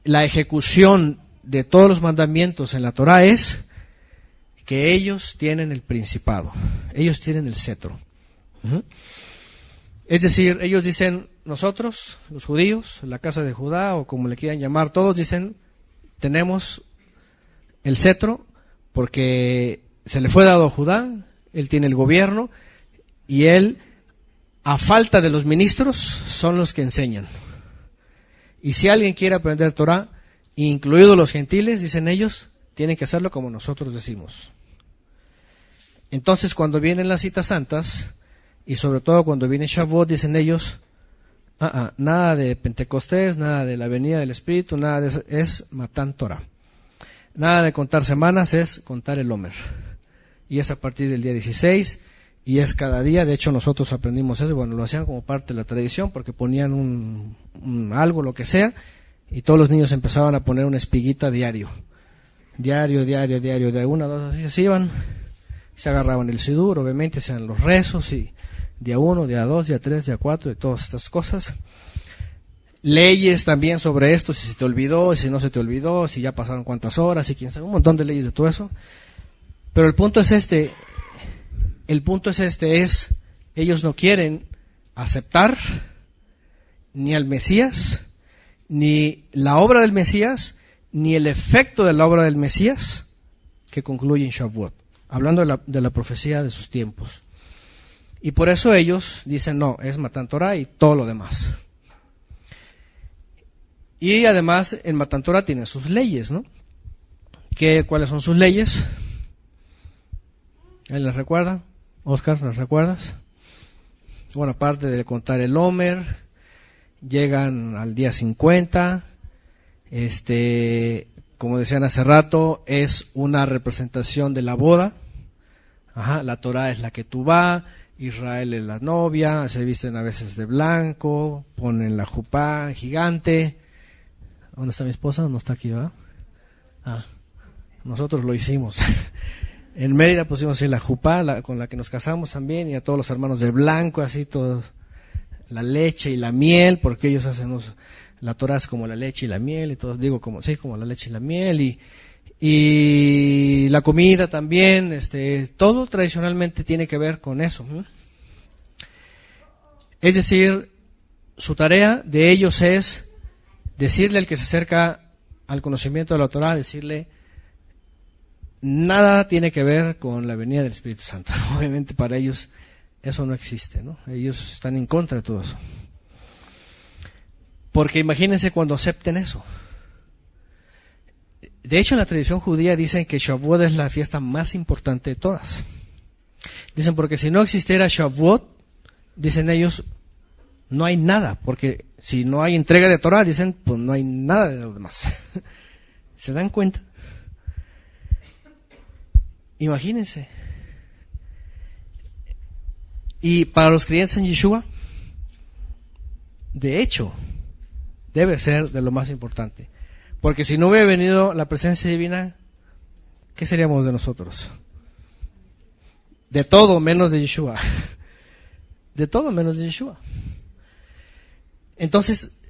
la ejecución de todos los mandamientos en la Torah es que ellos tienen el principado, ellos tienen el cetro. Es decir, ellos dicen, nosotros, los judíos, la casa de Judá, o como le quieran llamar, todos dicen, tenemos el cetro porque se le fue dado a Judá, él tiene el gobierno y él, a falta de los ministros, son los que enseñan. Y si alguien quiere aprender Torah, incluidos los gentiles, dicen ellos, tienen que hacerlo como nosotros decimos. Entonces, cuando vienen las citas santas, y sobre todo cuando viene Shavuot, dicen ellos, nada de Pentecostés, nada de la venida del Espíritu, nada de eso, es Matán Torah. Nada de contar semanas, es contar el Omer. Y es a partir del día 16, y es cada día. De hecho, nosotros aprendimos eso, bueno, lo hacían como parte de la tradición, porque ponían algo, lo que sea, y todos los niños empezaban a poner una espiguita diario, de una, dos, así iban, se agarraban el sidur, obviamente sean los rezos, y día 1, día 2, día 3, día 4, y todas estas cosas. Leyes también sobre esto, si se te olvidó, si no se te olvidó, si ya pasaron cuántas horas, y quién sabe, un montón de leyes de todo eso. Pero el punto es ellos no quieren aceptar ni al Mesías, ni la obra del Mesías, ni el efecto de la obra del Mesías que concluye en Shavuot, hablando de la profecía de sus tiempos. Y por eso ellos dicen, no, es Matán Torah y todo lo demás. Y además en Matán Torah tienen sus leyes, ¿no? ¿Cuáles son sus leyes? ¿Él les recuerda? Oscar, ¿las recuerdas? Bueno, aparte de contar el Omer, llegan al día 50, como decían hace rato, es una representación de la boda. La Torah es la ketubá, Israel es la novia, se visten a veces de blanco, ponen la jupá gigante. ¿Dónde está mi esposa? No está aquí, ¿verdad? Nosotros lo hicimos. En Mérida pusimos así la jupá, con la que nos casamos también, y a todos los hermanos de blanco, así todos, la leche y la miel, porque ellos hacen la Torah es como la leche y la miel, y todos digo como la leche y la miel, y la comida también, todo tradicionalmente tiene que ver con eso, ¿no? Es decir, su tarea de ellos es decirle al que se acerca al conocimiento de la Torah, decirle, nada tiene que ver con la venida del Espíritu Santo. Obviamente para ellos eso no existe, ¿no? Ellos están en contra de todo eso. Porque imagínense cuando acepten eso. De hecho, en la tradición judía dicen que Shavuot es la fiesta más importante de todas. Dicen, porque si no existiera Shavuot, dicen ellos, no hay nada, porque si no hay entrega de Torah, dicen, pues no hay nada de lo demás. ¿Se dan cuenta? Imagínense. Y para los creyentes en Yeshua, de hecho, debe ser de lo más importante. Porque si no hubiera venido la presencia divina, ¿qué seríamos de nosotros? De todo menos de Yeshua. De todo menos de Yeshua. Entonces,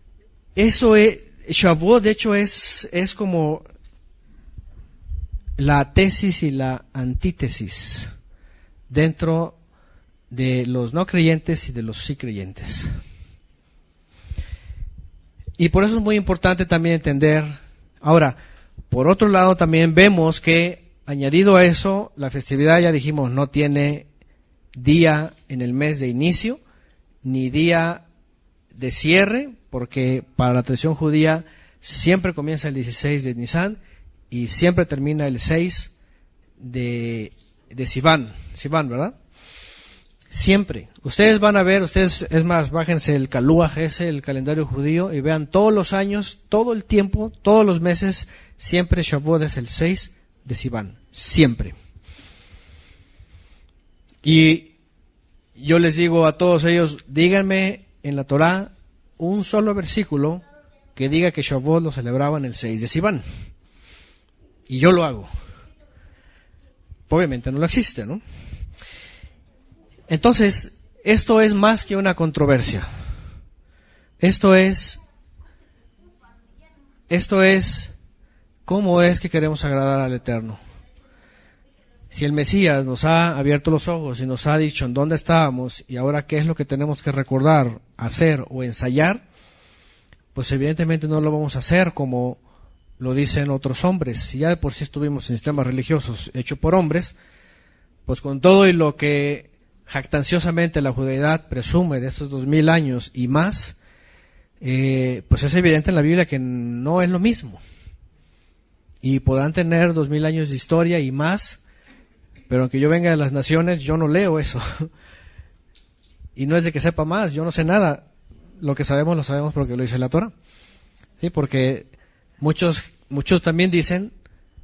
eso es, Shavuot de hecho es como la tesis y la antítesis dentro de los no creyentes y de los sí creyentes. Y por eso es muy importante también entender. Ahora, por otro lado también vemos que añadido a eso, la festividad, ya dijimos, no tiene día en el mes de inicio, ni día de cierre, porque para la tradición judía siempre comienza el 16 de Nisan y siempre termina el 6 de Sivan, ¿verdad? Siempre. Ustedes van a ver, es más, bájense el Kaluaj ese, el calendario judío, y vean todos los años, todo el tiempo, todos los meses, siempre Shavuot es el 6 de Sivan. Siempre. Y yo les digo a todos ellos, díganme en la Torah un solo versículo que diga que Shavuot lo celebraban el 6 de Sivan. Y yo lo hago. Obviamente no lo existe, ¿no? Entonces, esto es más que una controversia. Esto es cómo es que queremos agradar al Eterno. Si el Mesías nos ha abierto los ojos y nos ha dicho en dónde estábamos y ahora qué es lo que tenemos que recordar, hacer o ensayar, pues evidentemente no lo vamos a hacer como lo dicen otros hombres. Si ya de por sí estuvimos en sistemas religiosos hechos por hombres, pues con todo y lo que jactanciosamente la judeidad presume de estos 2000 años y más, pues es evidente en la Biblia que no es lo mismo. Y podrán tener 2000 años de historia y más, pero aunque yo venga de las naciones, yo no leo eso. Y no es de que sepa más, yo no sé nada. Lo que sabemos lo sabemos porque lo dice la Torah. Sí, porque muchos también dicen,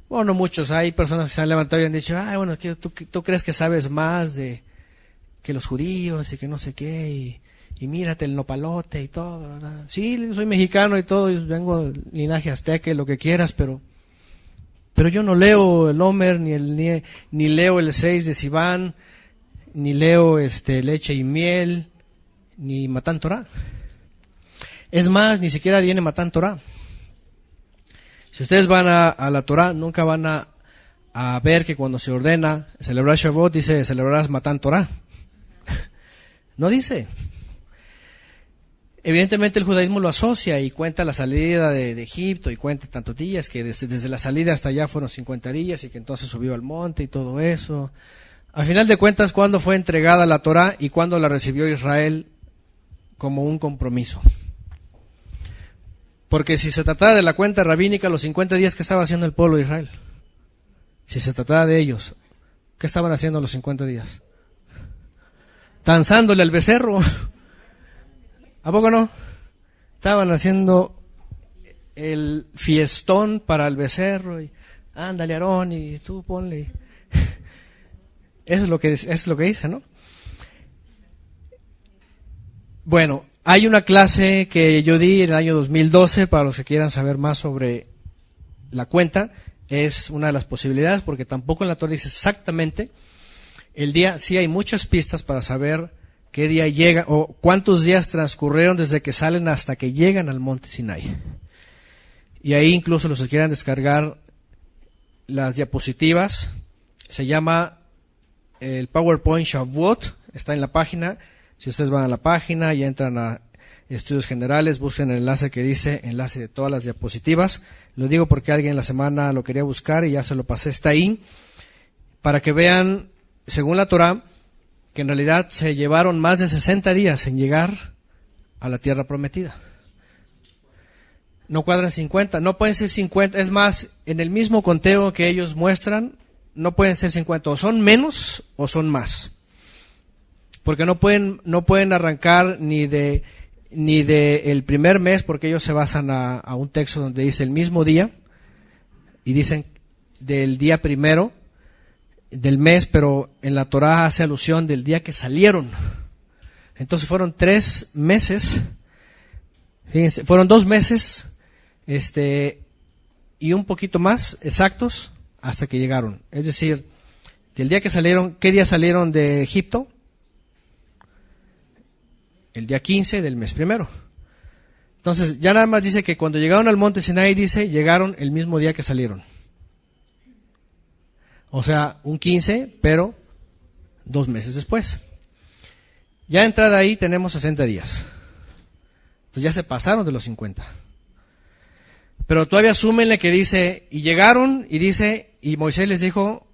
bueno, muchos, hay personas que se han levantado y han dicho, bueno, tú crees que sabes más que los judíos y que no sé qué, y mírate el nopalote y todo, ¿verdad? Sí, soy mexicano y todo, y vengo del linaje azteca y lo que quieras, pero yo no leo el Homer, ni leo el 6 de Sivan, ni leo leche y miel, ni Matán Torah. Es más, ni siquiera viene Matán Torah. Si ustedes van a la Torah, nunca van a ver que cuando se ordena celebrar Shavuot, dice celebrarás Matán Torah. No dice. Evidentemente el judaísmo lo asocia y cuenta la salida de Egipto y cuenta tantos días, que desde la salida hasta allá fueron 50 días y que entonces subió al monte y todo eso. Al final de cuentas, ¿cuándo fue entregada la Torah y cuándo la recibió Israel como un compromiso? Porque si se trataba de la cuenta rabínica, los 50 días que estaba haciendo el pueblo de Israel, si se trataba de ellos, ¿qué estaban haciendo los 50 días? Danzándole al becerro. ¿A poco no? Estaban haciendo el fiestón para el becerro y ándale Aarón y tú ponle. Eso es lo que dice, ¿no? Bueno, hay una clase que yo di en el año 2012 para los que quieran saber más sobre la cuenta. Es una de las posibilidades porque tampoco en la Torah dice exactamente el día. Sí hay muchas pistas para saber qué día llega o cuántos días transcurrieron desde que salen hasta que llegan al monte Sinai. Y ahí incluso los que quieran descargar las diapositivas, se llama el PowerPoint Shavuot, está en la página. Si ustedes van a la página y entran a Estudios Generales, busquen el enlace que dice enlace de todas las diapositivas. Lo digo porque alguien la semana lo quería buscar y ya se lo pasé, está ahí, para que vean, según la Torá, que en realidad se llevaron más de 60 días en llegar a la tierra prometida. No cuadran 50, no pueden ser 50, es más, en el mismo conteo que ellos muestran, no pueden ser 50, o son menos o son más. Porque no pueden arrancar ni de el primer mes, porque ellos se basan a un texto donde dice el mismo día, y dicen del día primero del mes, pero en la Torá hace alusión del día que salieron. Entonces fueron 3 meses, fíjense, fueron 2 meses, y un poquito más exactos hasta que llegaron. Es decir, del día que salieron, ¿qué día salieron de Egipto? El día 15 del mes primero. Entonces, ya nada más dice que cuando llegaron al monte Sinaí, dice, llegaron el mismo día que salieron. O sea, un 15, pero 2 meses después. Ya de entrada ahí tenemos 60 días. Entonces ya se pasaron de los 50. Pero todavía asúmenle que dice, y llegaron, y dice, y Moisés les dijo,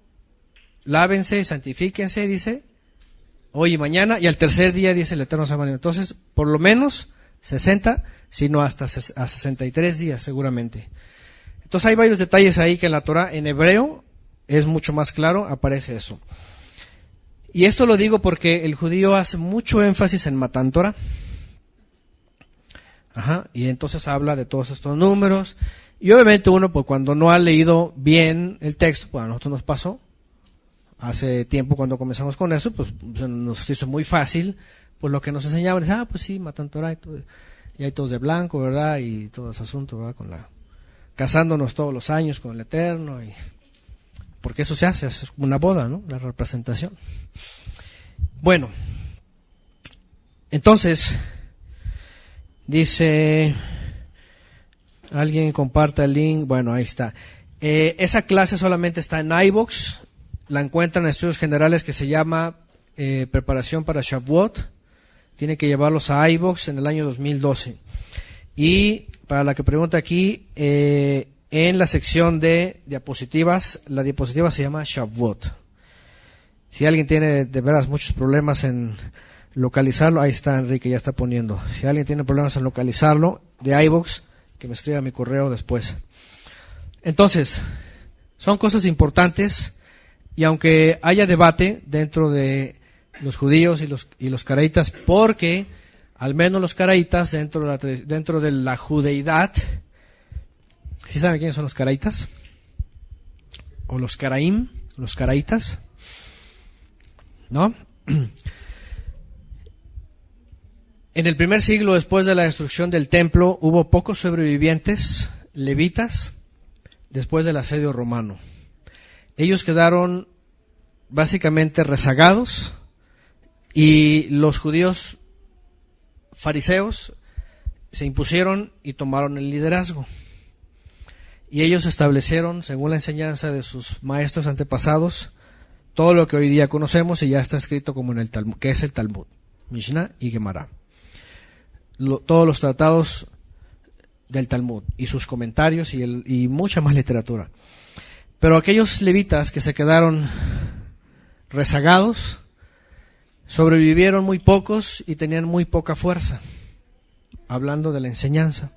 lávense, santifíquense, dice, hoy y mañana, y al tercer día dice el Eterno Sabaoth. Entonces, por lo menos 60, sino hasta a 63 días seguramente. Entonces hay varios detalles ahí que en la Torah, en hebreo, es mucho más claro, aparece eso. Y esto lo digo porque el judío hace mucho énfasis en Matan Torah. Y entonces habla de todos estos números. Y obviamente uno, pues cuando no ha leído bien el texto, pues a nosotros nos pasó. Hace tiempo cuando comenzamos con eso, pues nos hizo muy fácil, pues lo que nos enseñaban es, pues sí, Matan Torah y hay todos de blanco, ¿verdad? Y todo ese asunto, ¿verdad? Casándonos todos los años con el Eterno, porque eso se hace, es como una boda, ¿no? La representación. Bueno, entonces, dice, alguien comparta el link, bueno, ahí está. Esa clase solamente está en iVoox, la encuentran en Estudios Generales, que se llama Preparación para Shavuot. Tienen que llevarlos a iVoox en el año 2012. Y para la que pregunta aquí, en la sección de diapositivas, la diapositiva se llama Shavuot. Si alguien tiene de veras muchos problemas en localizarlo, ahí está Enrique, ya está poniendo. Si alguien tiene problemas en localizarlo, de iVoox, que me escriba mi correo después. Entonces, son cosas importantes, y aunque haya debate dentro de los judíos y los caraítas, porque al menos los caraítas dentro de la judeidad, ¿sí saben quiénes son los caraítas? O los caraim, los caraítas, ¿no? En el primer siglo después de la destrucción del templo hubo pocos sobrevivientes levitas después del asedio romano. Ellos quedaron básicamente rezagados, y los judíos fariseos se impusieron y tomaron el liderazgo. Y ellos establecieron, según la enseñanza de sus maestros antepasados, todo lo que hoy día conocemos y ya está escrito como en el Talmud, que es el Talmud, Mishnah y Gemara. Todos los tratados del Talmud y sus comentarios y mucha más literatura. Pero aquellos levitas que se quedaron rezagados, sobrevivieron muy pocos y tenían muy poca fuerza, hablando de la enseñanza.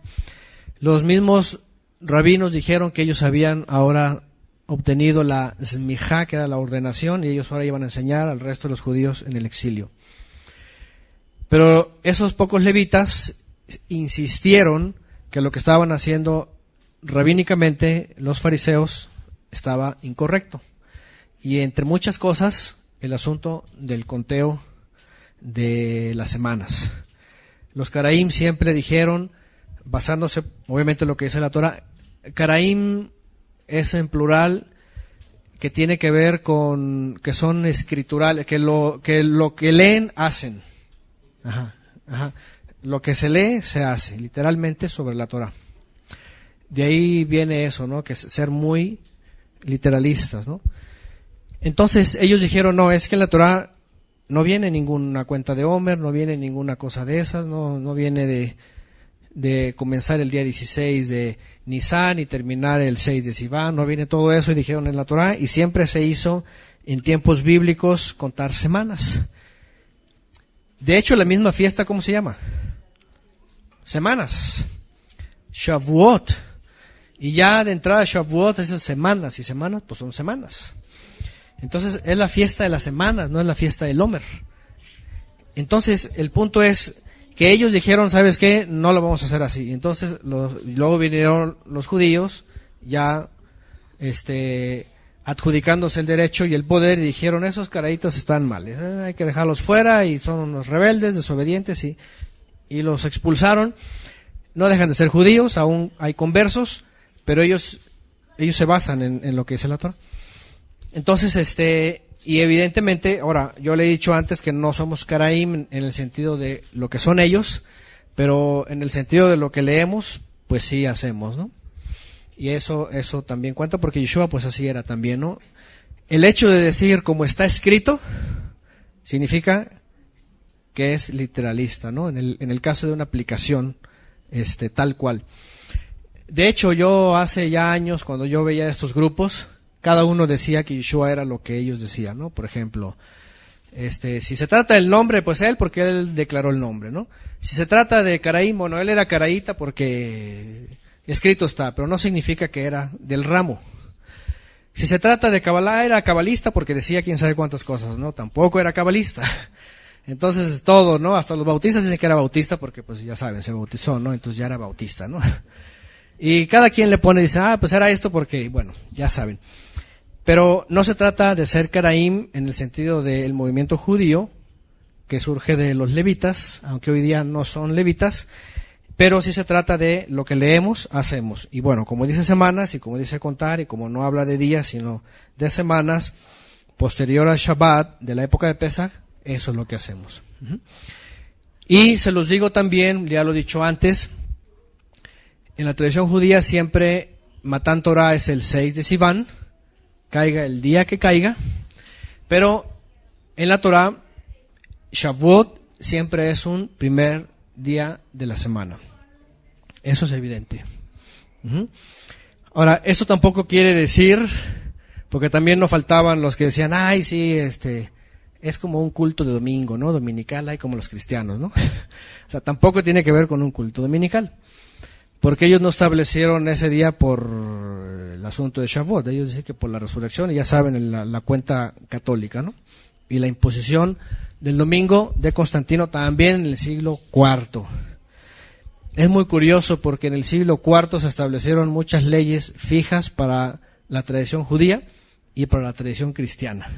Los mismos rabinos dijeron que ellos habían ahora obtenido la zmijá, que era la ordenación, y ellos ahora iban a enseñar al resto de los judíos en el exilio. Pero esos pocos levitas insistieron que lo que estaban haciendo rabínicamente los fariseos estaba incorrecto. Y entre muchas cosas, el asunto del conteo de las semanas. Los caraim siempre dijeron, basándose obviamente en lo que dice la Torah, caraim es en plural, que tiene que ver con que son escriturales, que lo que leen hacen. Lo que se lee se hace, literalmente sobre la Torah. De ahí viene eso, ¿no? Que es ser muy literalistas, ¿no? Entonces ellos dijeron, no, es que en la Torah no viene ninguna cuenta de Homer, no viene ninguna cosa de esas, no viene de comenzar el día 16 de Nisan y terminar el 6 de Sivan, no viene todo eso, y dijeron en la Torah, y siempre se hizo en tiempos bíblicos contar semanas. De hecho, la misma fiesta, ¿cómo se llama? Semanas. Shavuot. Y ya de entrada Shavuot es semanas, y semanas pues son semanas. Entonces es la fiesta de las semanas, no es la fiesta del Homer. Entonces el punto es que ellos dijeron, ¿sabes qué? No lo vamos a hacer así. Entonces luego vinieron los judíos ya adjudicándose el derecho y el poder, y dijeron, esos caraditos están mal, hay que dejarlos fuera y son unos rebeldes, desobedientes, y los expulsaron. No dejan de ser judíos, aún hay conversos, pero ellos se basan en lo que dice la Torah. Entonces, y evidentemente, ahora, yo le he dicho antes que no somos Karaim en el sentido de lo que son ellos, pero en el sentido de lo que leemos, pues sí hacemos, ¿no? Y eso también cuenta, porque Yeshua pues así era también, ¿no? El hecho de decir como está escrito, significa que es literalista, ¿no? En el caso de una aplicación, tal cual. De hecho, yo hace ya años, cuando yo veía estos grupos, cada uno decía que Yeshua era lo que ellos decían, ¿no? Por ejemplo, si se trata del nombre, pues él, porque él declaró el nombre, ¿no? Si se trata de Caraím, bueno, él era caraíta porque escrito está, pero no significa que era del ramo. Si se trata de Kabbalah, era cabalista porque decía quién sabe cuántas cosas, ¿no? Tampoco era cabalista. Entonces todo, ¿no? Hasta los bautistas dicen que era bautista porque, pues ya saben, se bautizó, ¿no? Entonces ya era bautista, ¿no? Y cada quien le pone, dice, pues era esto porque, bueno, ya saben. Pero no se trata de ser Karaim en el sentido del movimiento judío, que surge de los levitas, aunque hoy día no son levitas, pero sí se trata de lo que leemos, hacemos. Y bueno, como dice semanas, y como dice contar, y como no habla de días, sino de semanas, posterior al Shabbat, de la época de Pesach, eso es lo que hacemos. Y se los digo también, ya lo he dicho antes, en la tradición judía siempre Matan Torah es el 6 de Sivan, caiga el día que caiga, pero en la Torah Shavuot siempre es un primer día de la semana. Eso es evidente. Ahora, eso tampoco quiere decir, porque también nos faltaban los que decían, ay, sí, es como un culto de domingo, ¿no? Dominical, hay como los cristianos, ¿no? O sea, tampoco tiene que ver con un culto dominical, porque ellos no establecieron ese día por el asunto de Shavuot, ellos dicen que por la resurrección, y ya saben, la cuenta católica, ¿no? Y la imposición del domingo de Constantino también en el siglo IV. Es muy curioso porque en el siglo IV se establecieron muchas leyes fijas para la tradición judía y para la tradición cristiana.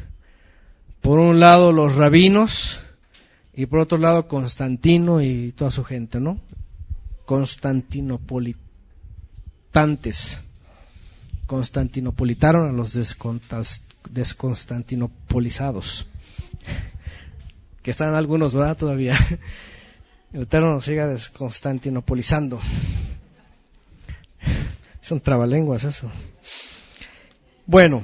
Por un lado los rabinos y por otro lado Constantino y toda su gente, ¿no? Constantinopolitaron a los desconstantinopolizados, que están algunos, ¿verdad? Todavía. El Eterno nos siga desconstantinopolizando. Es un trabalenguas eso. Bueno,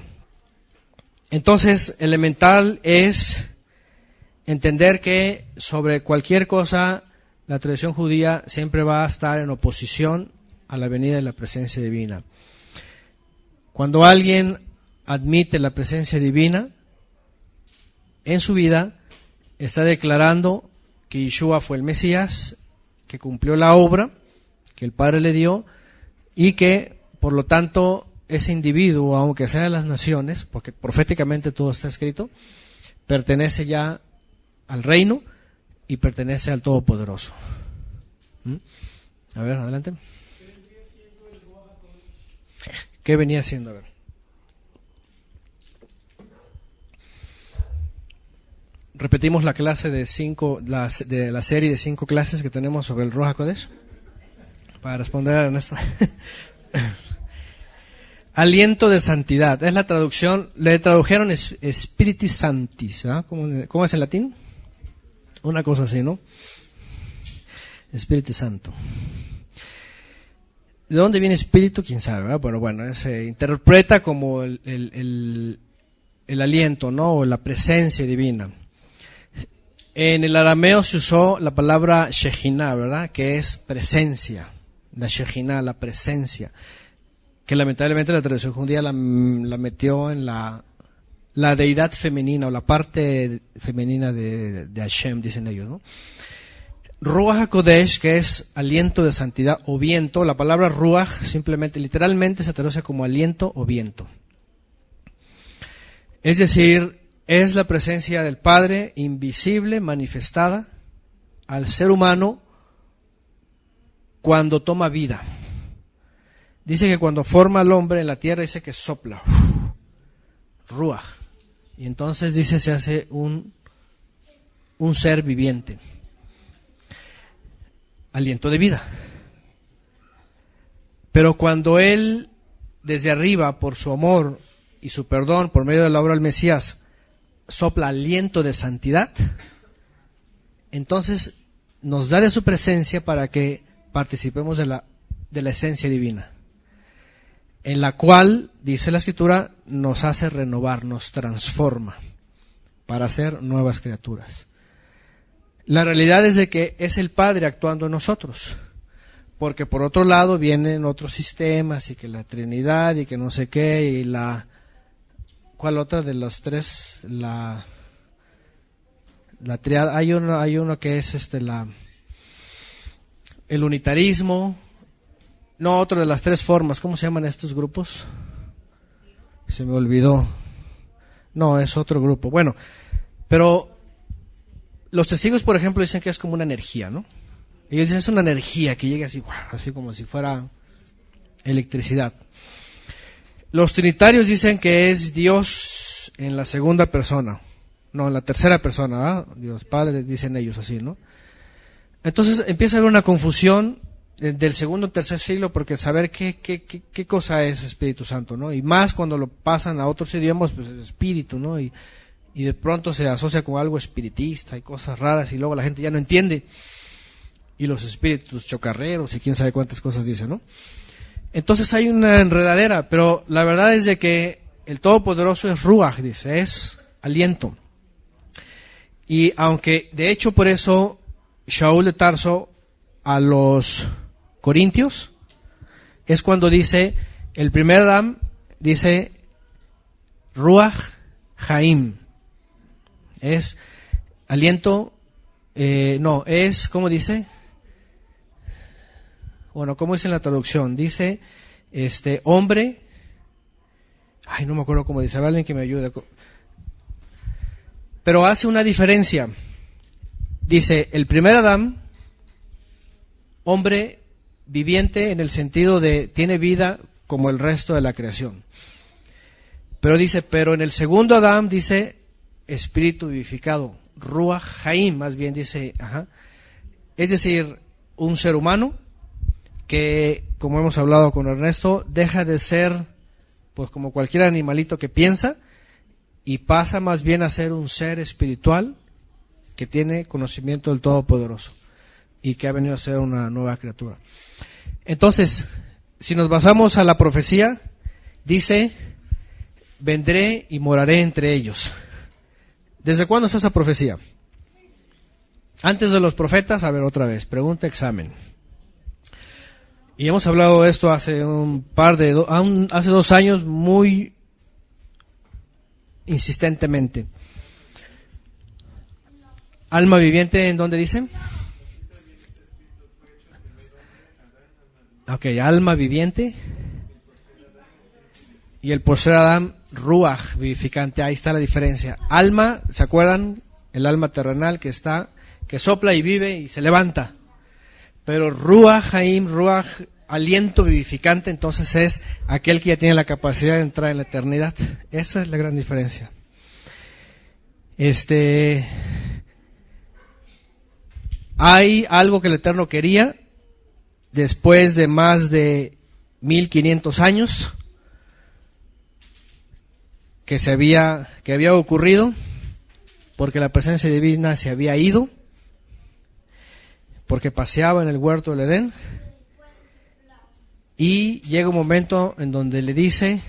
entonces elemental es entender que sobre cualquier cosa la tradición judía siempre va a estar en oposición a la venida de la presencia divina. Cuando alguien admite la presencia divina en su vida, está declarando que Yeshua fue el Mesías, que cumplió la obra que el Padre le dio y que, por lo tanto, ese individuo, aunque sea de las naciones, porque proféticamente todo está escrito, pertenece ya al reino y pertenece al Todopoderoso. A ver, adelante. ¿Qué venía haciendo? A ver. Repetimos la clase de la serie de 5 clases que tenemos sobre el Ruach HaKodesh para responder a esta. Aliento de santidad, es la traducción, le tradujeron Spiritus Sanctis, ¿verdad? ¿Cómo es en latín? Una cosa así, ¿no? Espíritu Santo. ¿De dónde viene espíritu? ¿Quién sabe? ¿Verdad? Pero bueno, se interpreta como el aliento, ¿no? O la presencia divina. En el arameo se usó la palabra Shejinah, ¿verdad? Que es presencia. La Shejinah, la presencia. Que lamentablemente la tradición judía la metió en la deidad femenina o la parte femenina de Hashem, dicen ellos, ¿no? Ruach HaKodesh, que es aliento de santidad o viento. La palabra Ruach simplemente, literalmente se traduce como aliento o viento. Es decir, es la presencia del Padre invisible, manifestada al ser humano cuando toma vida. Dice que cuando forma al hombre en la tierra, dice que sopla, ruach, y entonces dice se hace un ser viviente, aliento de vida. Pero cuando Él, desde arriba, por su amor y su perdón, por medio de la obra del Mesías, sopla aliento de santidad, entonces nos da de su presencia para que participemos de la esencia divina, en la cual, dice la Escritura, nos hace renovar, nos transforma para ser nuevas criaturas. La realidad es de que es el Padre actuando en nosotros, porque por otro lado vienen otros sistemas y que la Trinidad y que no sé qué y la... ¿Cuál otra de los tres? La triada. Hay uno que es el unitarismo. No, otro de las tres formas. ¿Cómo se llaman estos grupos? Se me olvidó. No, es otro grupo. Bueno, pero los testigos, por ejemplo, dicen que es como una energía, ¿no? Ellos dicen es una energía que llega así, así como si fuera electricidad. Los trinitarios dicen que es Dios en la segunda persona, no, en la tercera persona, ¿verdad? Dios Padre, dicen ellos así, ¿no? Entonces empieza a haber una confusión del segundo o tercer siglo, porque saber qué cosa es Espíritu Santo, ¿no? Y más cuando lo pasan a otros idiomas, pues es espíritu, ¿no? Y de pronto se asocia con algo espiritista y cosas raras, y luego la gente ya no entiende. Y los espíritus chocarreros y quién sabe cuántas cosas dicen, ¿no? Entonces hay una enredadera, pero la verdad es de que el Todopoderoso es Ruach, dice, es aliento. Y aunque, de hecho, por eso Shaul de Tarso a los Corintios es cuando dice, el primer Adán dice Ruach Haim, es aliento, es, ¿cómo dice? Bueno, ¿cómo dice en la traducción? Dice, hombre, no me acuerdo cómo dice, alguien que me ayude. Pero hace una diferencia. Dice, el primer Adán, hombre viviente en el sentido de tiene vida como el resto de la creación. Pero dice, pero en el segundo Adán dice espíritu vivificado, Ruach Haim, más bien dice, es decir, un ser humano que, como hemos hablado con Ernesto, deja de ser pues como cualquier animalito que piensa y pasa más bien a ser un ser espiritual que tiene conocimiento del Todopoderoso y que ha venido a ser una nueva criatura. Entonces, si nos basamos a la profecía, dice, vendré y moraré entre ellos. ¿Desde cuándo es esa profecía? Antes de los profetas, a ver otra vez, pregunta, examen. Y hemos hablado de esto hace hace 2 años muy insistentemente. Alma viviente, ¿en dónde dice? Ok, alma viviente. Y el postrer Adán, Ruach, vivificante. Ahí está la diferencia. Alma, ¿se acuerdan? El alma terrenal que sopla y vive y se levanta. Pero Ruach Haim, Ruach, aliento vivificante, entonces es aquel que ya tiene la capacidad de entrar en la eternidad. Esa es la gran diferencia. Hay algo que el Eterno quería después de más de 1500 años que había ocurrido, porque la presencia divina se había ido, porque paseaba en el huerto del Edén, y llega un momento en donde le dice,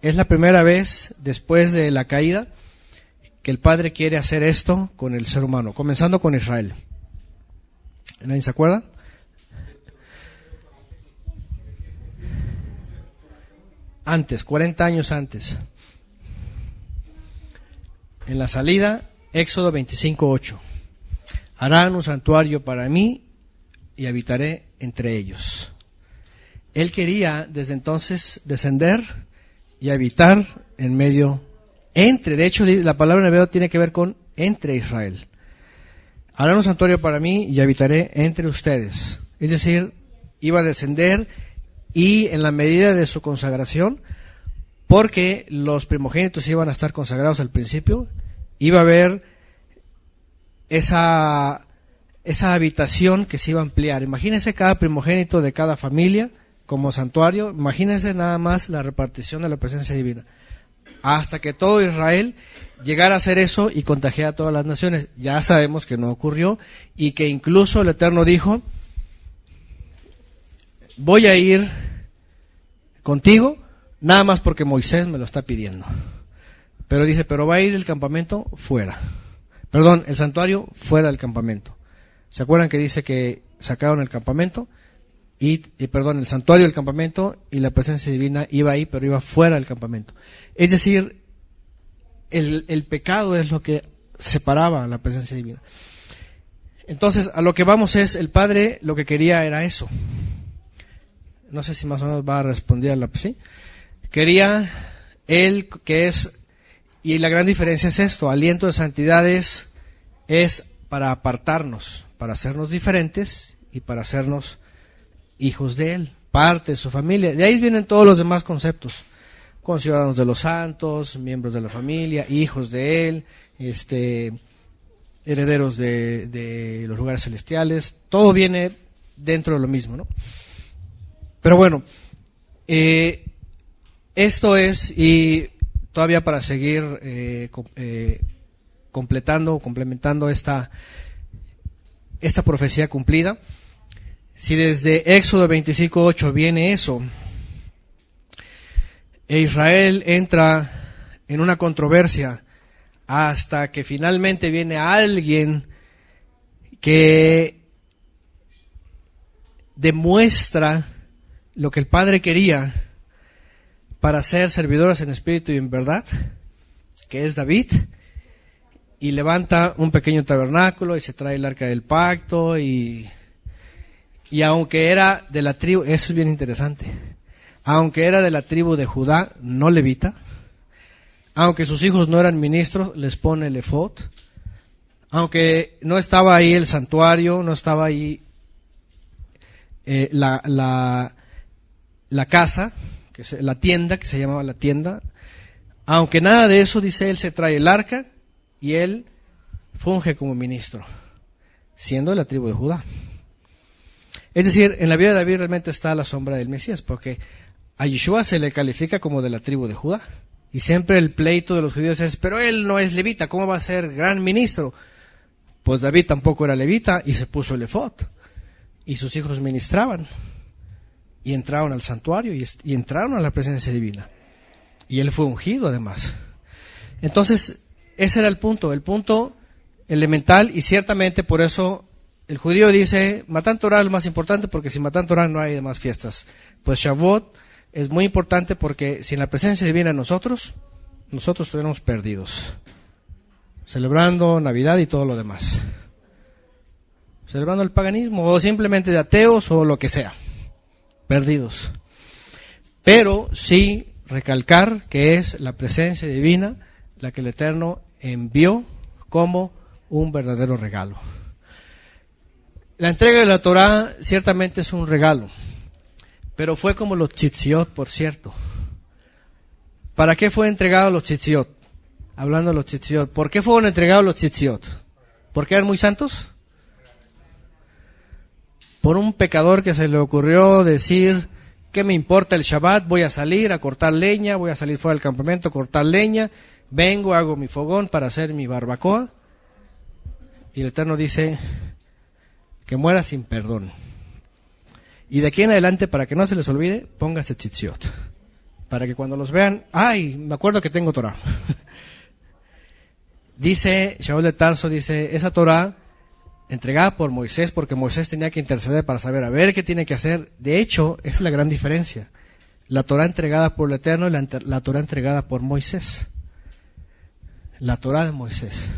es la primera vez después de la caída que el Padre quiere hacer esto con el ser humano, comenzando con Israel. ¿Nadie se acuerda? Antes, 40 años antes. En la salida, Éxodo 25:8. Harán un santuario para mí y habitaré entre ellos. Él quería desde entonces descender y habitar en medio, entre. De hecho, la palabra en hebreo tiene que ver con entre Israel. Harán un santuario para mí y habitaré entre ustedes. Es decir, iba a descender y en la medida de su consagración, porque los primogénitos iban a estar consagrados al principio, iba a haber esa habitación que se iba a ampliar. Imagínense cada primogénito de cada familia como santuario. Imagínense nada más la repartición de la presencia divina. Hasta que todo Israel llegara a hacer eso y contagiara a todas las naciones. Ya sabemos que no ocurrió y que incluso el Eterno dijo: voy a ir contigo, nada más porque Moisés me lo está pidiendo. Pero dice, pero va a ir el campamento fuera. Perdón, el santuario fuera del campamento. ¿Se acuerdan que dice que sacaron el campamento? El santuario del campamento, y la presencia divina iba ahí, pero iba fuera del campamento. Es decir, el pecado es lo que separaba a la presencia divina. Entonces, a lo que vamos es, el Padre lo que quería era eso. No sé si más o menos va a responder a la... ¿sí? Quería él que es... Y la gran diferencia es esto: aliento de santidad es para apartarnos, para hacernos diferentes y para hacernos hijos de Él, parte de su familia. De ahí vienen todos los demás conceptos: conciudadanos de los santos, miembros de la familia, hijos de Él, herederos de los lugares celestiales. Todo viene dentro de lo mismo, ¿no? Pero bueno, esto es, y todavía para seguir complementando esta profecía cumplida, si desde Éxodo 25:8 viene eso, e Israel entra en una controversia hasta que finalmente viene alguien que demuestra lo que el Padre quería para ser servidores en espíritu y en verdad, que es David, y levanta un pequeño tabernáculo y se trae el arca del pacto, y aunque era de la tribu, eso es bien interesante, aunque era de la tribu de Judá, no levita, aunque sus hijos no eran ministros, les pone el efod, aunque no estaba ahí el santuario, no estaba ahí la casa, la tienda, que se llamaba la tienda, aunque nada de eso, dice, él se trae el arca y él funge como ministro, siendo de la tribu de Judá. Es decir, en la vida de David realmente está la sombra del Mesías, porque a Yeshua se le califica como de la tribu de Judá, y siempre el pleito de los judíos es, pero él no es levita, ¿cómo va a ser gran ministro? Pues David tampoco era levita y se puso el efod, y sus hijos ministraban, y entraron al santuario y entraron a la presencia divina, y él fue ungido además. Entonces ese era el punto elemental, y ciertamente por eso el judío dice, Matán Torah es lo más importante, porque sin Matán Torah no hay demás fiestas. Pues Shavuot es muy importante, porque sin la presencia divina en nosotros estuviéramos perdidos, celebrando Navidad y todo lo demás, celebrando el paganismo, o simplemente de ateos, o lo que sea, perdidos. Pero sí recalcar que es la presencia divina la que el Eterno envió como un verdadero regalo. La entrega de la Torah ciertamente es un regalo, pero fue como los tzitziot, por cierto. ¿Para qué fue entregado los tzitziot? Hablando de los tzitziot, ¿por qué fueron entregados los tzitziot? ¿Porque eran muy santos? Por un pecador que se le ocurrió decir, ¿qué me importa el Shabbat? Voy a salir a cortar leña, voy a salir fuera del campamento a cortar leña, vengo, hago mi fogón para hacer mi barbacoa, y el Eterno dice que muera sin perdón. Y de aquí en adelante, para que no se les olvide, póngase tzitziot, para que cuando los vean, ¡ay! Me acuerdo que tengo Torah. Dice, Shaul de Tarso dice, esa Torah entregada por Moisés, porque Moisés tenía que interceder para saber a ver qué tiene que hacer. De hecho, esa es la gran diferencia. La Torah entregada por el Eterno y la Torah entregada por Moisés. La Torah de Moisés.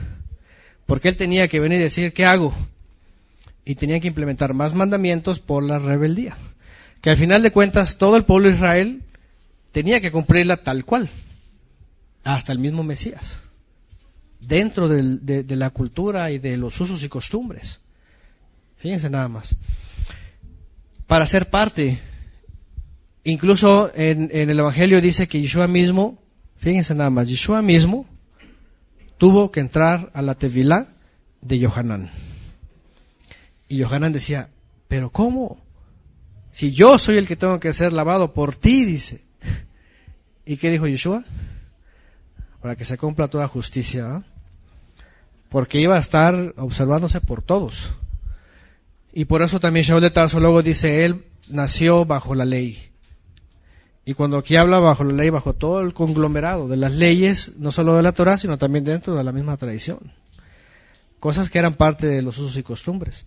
Porque él tenía que venir y decir, ¿qué hago? Y tenía que implementar más mandamientos por la rebeldía. Que al final de cuentas todo el pueblo de Israel tenía que cumplirla tal cual. Hasta el mismo Mesías. Dentro de la cultura y de los usos y costumbres. Fíjense nada más. Para ser parte. Incluso en el Evangelio dice que Yeshua mismo, fíjense nada más, Yeshua mismo tuvo que entrar a la Tevilá de Yohanan. Y Yohanan decía, ¿pero cómo? Si yo soy el que tengo que ser lavado por ti, dice. ¿Y qué dijo Yeshua? Para que se cumpla toda justicia, ¿eh? Porque iba a estar observándose por todos. Y por eso también Shaul de Tarso luego dice, él nació bajo la ley. Y cuando aquí habla bajo la ley, bajo todo el conglomerado de las leyes, no solo de la Torah, sino también dentro de la misma tradición. Cosas que eran parte de los usos y costumbres.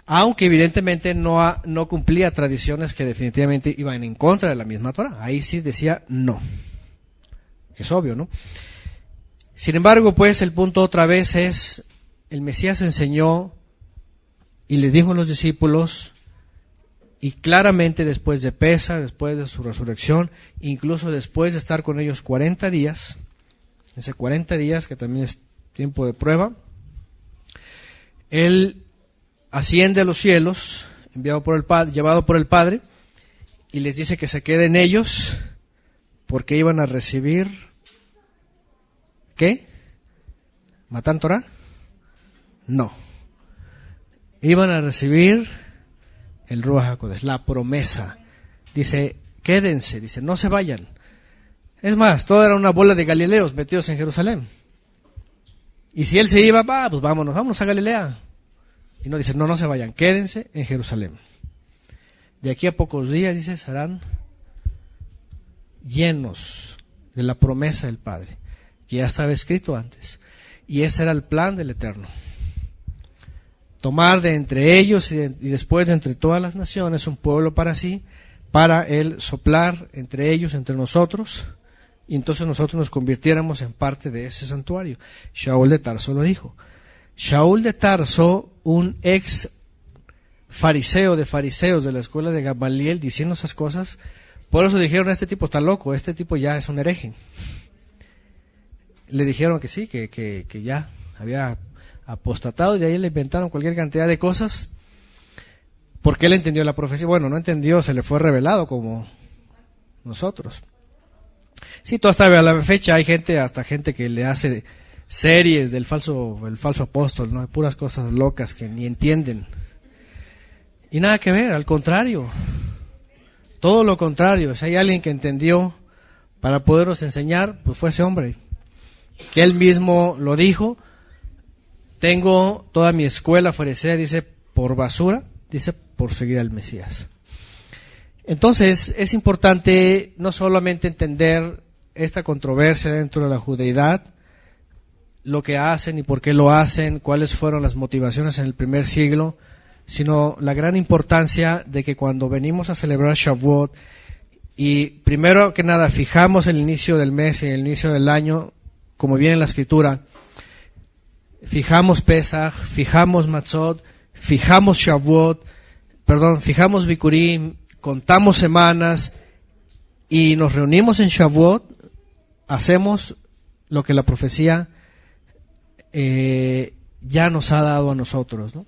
Aunque evidentemente no cumplía tradiciones que definitivamente iban en contra de la misma Torah. Ahí sí decía no. Es obvio, ¿no? Sin embargo, pues el punto otra vez es, el Mesías enseñó y le dijo a los discípulos, y claramente después de Pesaj, después de su resurrección, incluso después de estar con ellos 40 días, ese 40 días que también es tiempo de prueba, él asciende a los cielos, llevado por el Padre, y les dice que se queden ellos, porque iban a recibir, ¿qué? ¿Matan Torah? No. Iban a recibir el Ruach HaKodesh, la promesa. Dice, quédense, dice, no se vayan. Es más, todo era una bola de galileos metidos en Jerusalén. Y si él se iba, pues vámonos a Galilea. Y no, dice, no se vayan, quédense en Jerusalén. De aquí a pocos días, dice, serán llenos de la promesa del Padre, que ya estaba escrito antes. Y ese era el plan del Eterno. Tomar de entre ellos y después de entre todas las naciones un pueblo para sí, para él soplar entre ellos, entre nosotros, y entonces nosotros nos convirtiéramos en parte de ese santuario. Shaul de Tarso lo dijo. Shaul de Tarso, un ex fariseo de fariseos de la escuela de Gamaliel, diciendo esas cosas, por eso dijeron, este tipo está loco, este tipo ya es un hereje. Le dijeron que sí, que ya había apostatado, y de ahí le inventaron cualquier cantidad de cosas, porque él entendió la profecía. Bueno, no entendió, se le fue revelado como nosotros. Sí, todo hasta a la fecha hay hasta gente que le hace series del falso apóstol, ¿no? Puras cosas locas que ni entienden. Y nada que ver, al contrario. Todo lo contrario. Si hay alguien que entendió para podernos enseñar, pues fue ese hombre. Que él mismo lo dijo. Tengo toda mi escuela farisea, dice, por basura, dice, por seguir al Mesías. Entonces, es importante no solamente entender esta controversia dentro de la judeidad, lo que hacen y por qué lo hacen, cuáles fueron las motivaciones en el primer siglo, sino la gran importancia de que cuando venimos a celebrar Shavuot, y primero que nada fijamos el inicio del mes y el inicio del año, como viene en la Escritura, fijamos Pesaj, fijamos Matzot, fijamos Shavuot, fijamos Bikurim, contamos semanas y nos reunimos en Shavuot, hacemos lo que la profecía ya nos ha dado a nosotros, ¿no?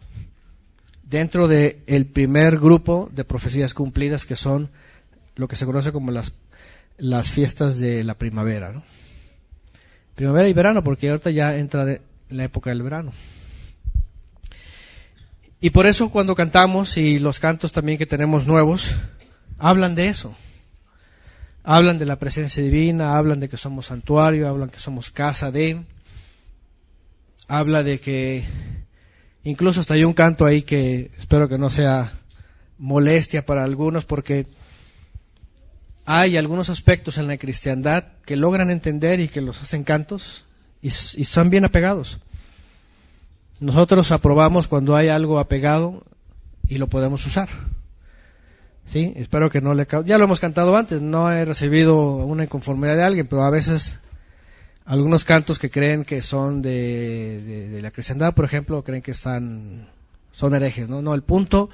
Dentro del primer grupo de profecías cumplidas, que son lo que se conoce como las fiestas de la primavera, ¿no? Primavera y verano, porque ahorita ya entra la época del verano. Y por eso cuando cantamos, y los cantos también que tenemos nuevos, hablan de eso. Hablan de la presencia divina, hablan de que somos santuario, hablan que somos casa de... Habla de que... Incluso hasta hay un canto ahí que espero que no sea molestia para algunos, porque hay algunos aspectos en la cristiandad que logran entender y que los hacen cantos, y son bien apegados. Nosotros aprobamos cuando hay algo apegado y lo podemos usar. Sí, espero que no le cause. Ya lo hemos cantado antes, no he recibido una inconformidad de alguien, pero a veces algunos cantos que creen que son de la cristiandad, por ejemplo, creen que son herejes, ¿no? No, el punto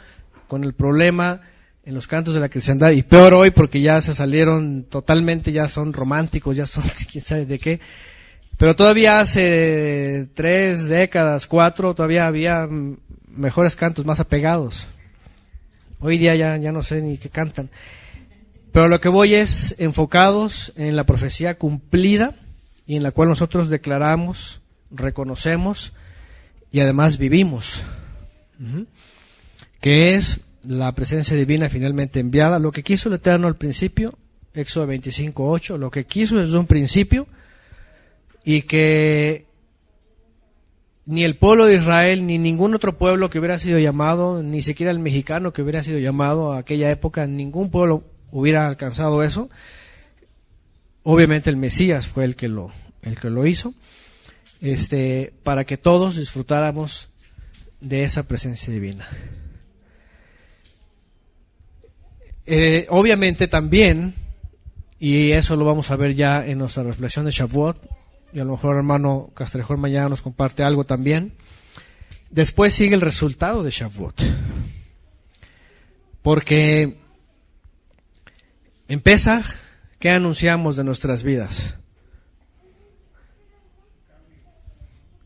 con el problema en los cantos de la cristiandad, y peor hoy porque ya se salieron totalmente, ya son románticos, ya son quién sabe de qué, pero todavía hace 3 décadas, 4, todavía había mejores cantos, más apegados. Hoy día ya no sé ni qué cantan. Pero lo que voy es enfocados en la profecía cumplida y en la cual nosotros declaramos, reconocemos y además vivimos. Que es la presencia divina finalmente enviada. Lo que quiso el Eterno al principio, Éxodo 25:8, lo que quiso desde un principio, y que ni el pueblo de Israel, ni ningún otro pueblo que hubiera sido llamado, ni siquiera el mexicano que hubiera sido llamado a aquella época, ningún pueblo hubiera alcanzado eso. Obviamente el Mesías fue el que lo hizo, para que todos disfrutáramos de esa presencia divina. Obviamente también, y eso lo vamos a ver ya en nuestra reflexión de Shavuot, y a lo mejor el hermano Castrejón mañana nos comparte algo también. Después sigue el resultado de Shavuot, porque en Pesaj, ¿qué anunciamos de nuestras vidas?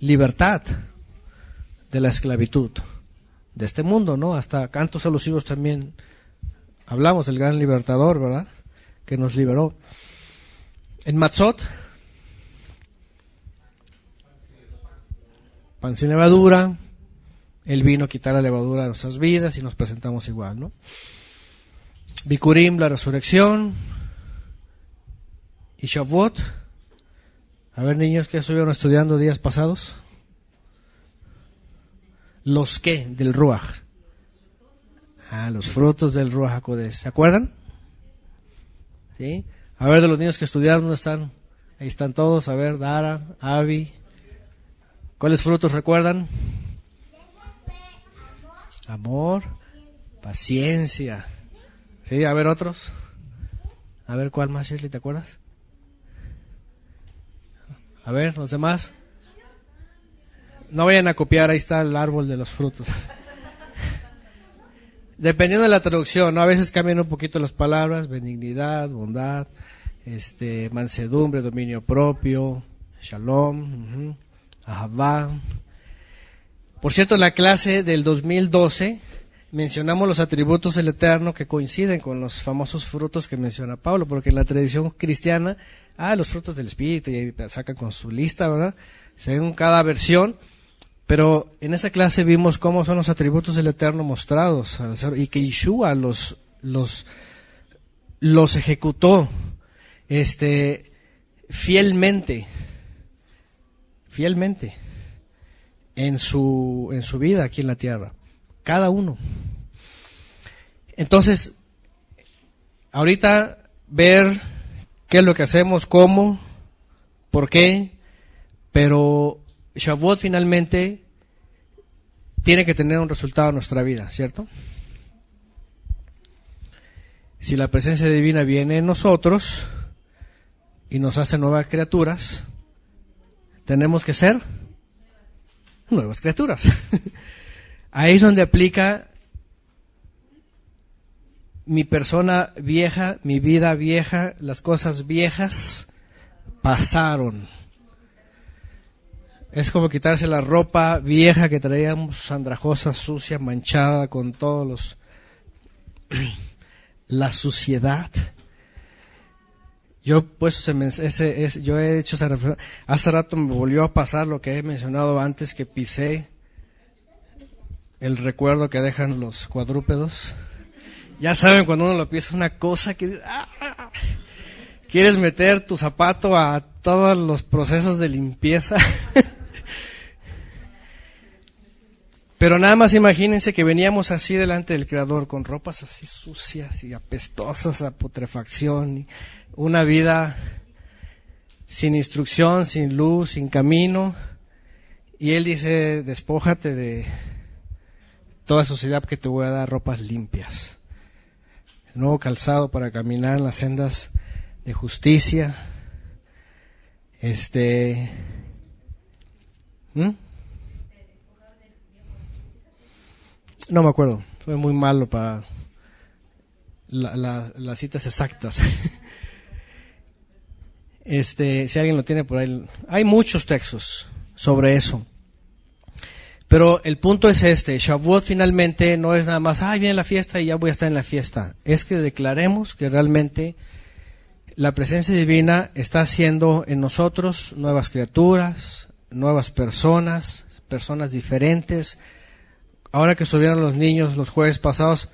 Libertad de la esclavitud de este mundo, ¿no? Hasta cantos alusivos también hablamos del gran libertador, ¿verdad? Que nos liberó. En Matzot, pan sin levadura, Él vino a quitar la levadura de nuestras vidas y nos presentamos igual, ¿no? Bikurim, la resurrección. Y Shavuot. A ver, niños, ¿qué estuvieron estudiando días pasados? ¿Los qué? Del Ruach. Los frutos del Ruach HaKodesh. ¿Se acuerdan? ¿Sí? A ver, de los niños que estudiaron, ¿dónde están? Ahí están todos. A ver, Dara, Avi. ¿Cuáles frutos recuerdan? Amor, paciencia. ¿Sí? A ver, otros. A ver, ¿cuál más, Shirley? ¿Te acuerdas? A ver, los demás. No vayan a copiar, ahí está el árbol de los frutos. Dependiendo de la traducción, ¿no? A veces cambian un poquito las palabras: benignidad, bondad, mansedumbre, dominio propio, shalom, ahavá. Por cierto, en la clase del 2012 mencionamos los atributos del Eterno que coinciden con los famosos frutos que menciona Pablo, porque en la tradición cristiana, los frutos del Espíritu, y sacan con su lista, ¿verdad? Según cada versión. Pero en esa clase vimos cómo son los atributos del Eterno mostrados, y que Yeshua los ejecutó fielmente en su vida aquí en la tierra, cada uno. Entonces, ahorita ver qué es lo que hacemos, cómo, por qué, pero Shavuot finalmente tiene que tener un resultado en nuestra vida, ¿cierto? Si la presencia divina viene en nosotros y nos hace nuevas criaturas, tenemos que ser nuevas criaturas. Ahí es donde aplica: mi persona vieja, mi vida vieja, las cosas viejas pasaron. Es como quitarse la ropa vieja que traíamos, andrajosa, sucia, manchada, con todos la suciedad. Yo he hecho esa reflexión. Hace rato me volvió a pasar lo que he mencionado antes, que pisé el recuerdo que dejan los cuadrúpedos. Ya saben, cuando uno lo pisa, una cosa que quieres meter tu zapato a todos los procesos de limpieza. Pero nada más imagínense que veníamos así delante del Creador, con ropas así sucias y apestosas a putrefacción, y una vida sin instrucción, sin luz, sin camino. Y Él dice, despójate de toda sociedad que te voy a dar ropas limpias. Nuevo calzado para caminar en las sendas de justicia. No me acuerdo, soy muy malo para las citas exactas. Si alguien lo tiene por ahí, hay muchos textos sobre eso. Pero el punto es Shavuot finalmente no es nada más, viene la fiesta y ya voy a estar en la fiesta. Es que declaremos que realmente la presencia divina está haciendo en nosotros nuevas criaturas, nuevas personas, personas diferentes. Ahora que estuvieron los niños los jueves pasados,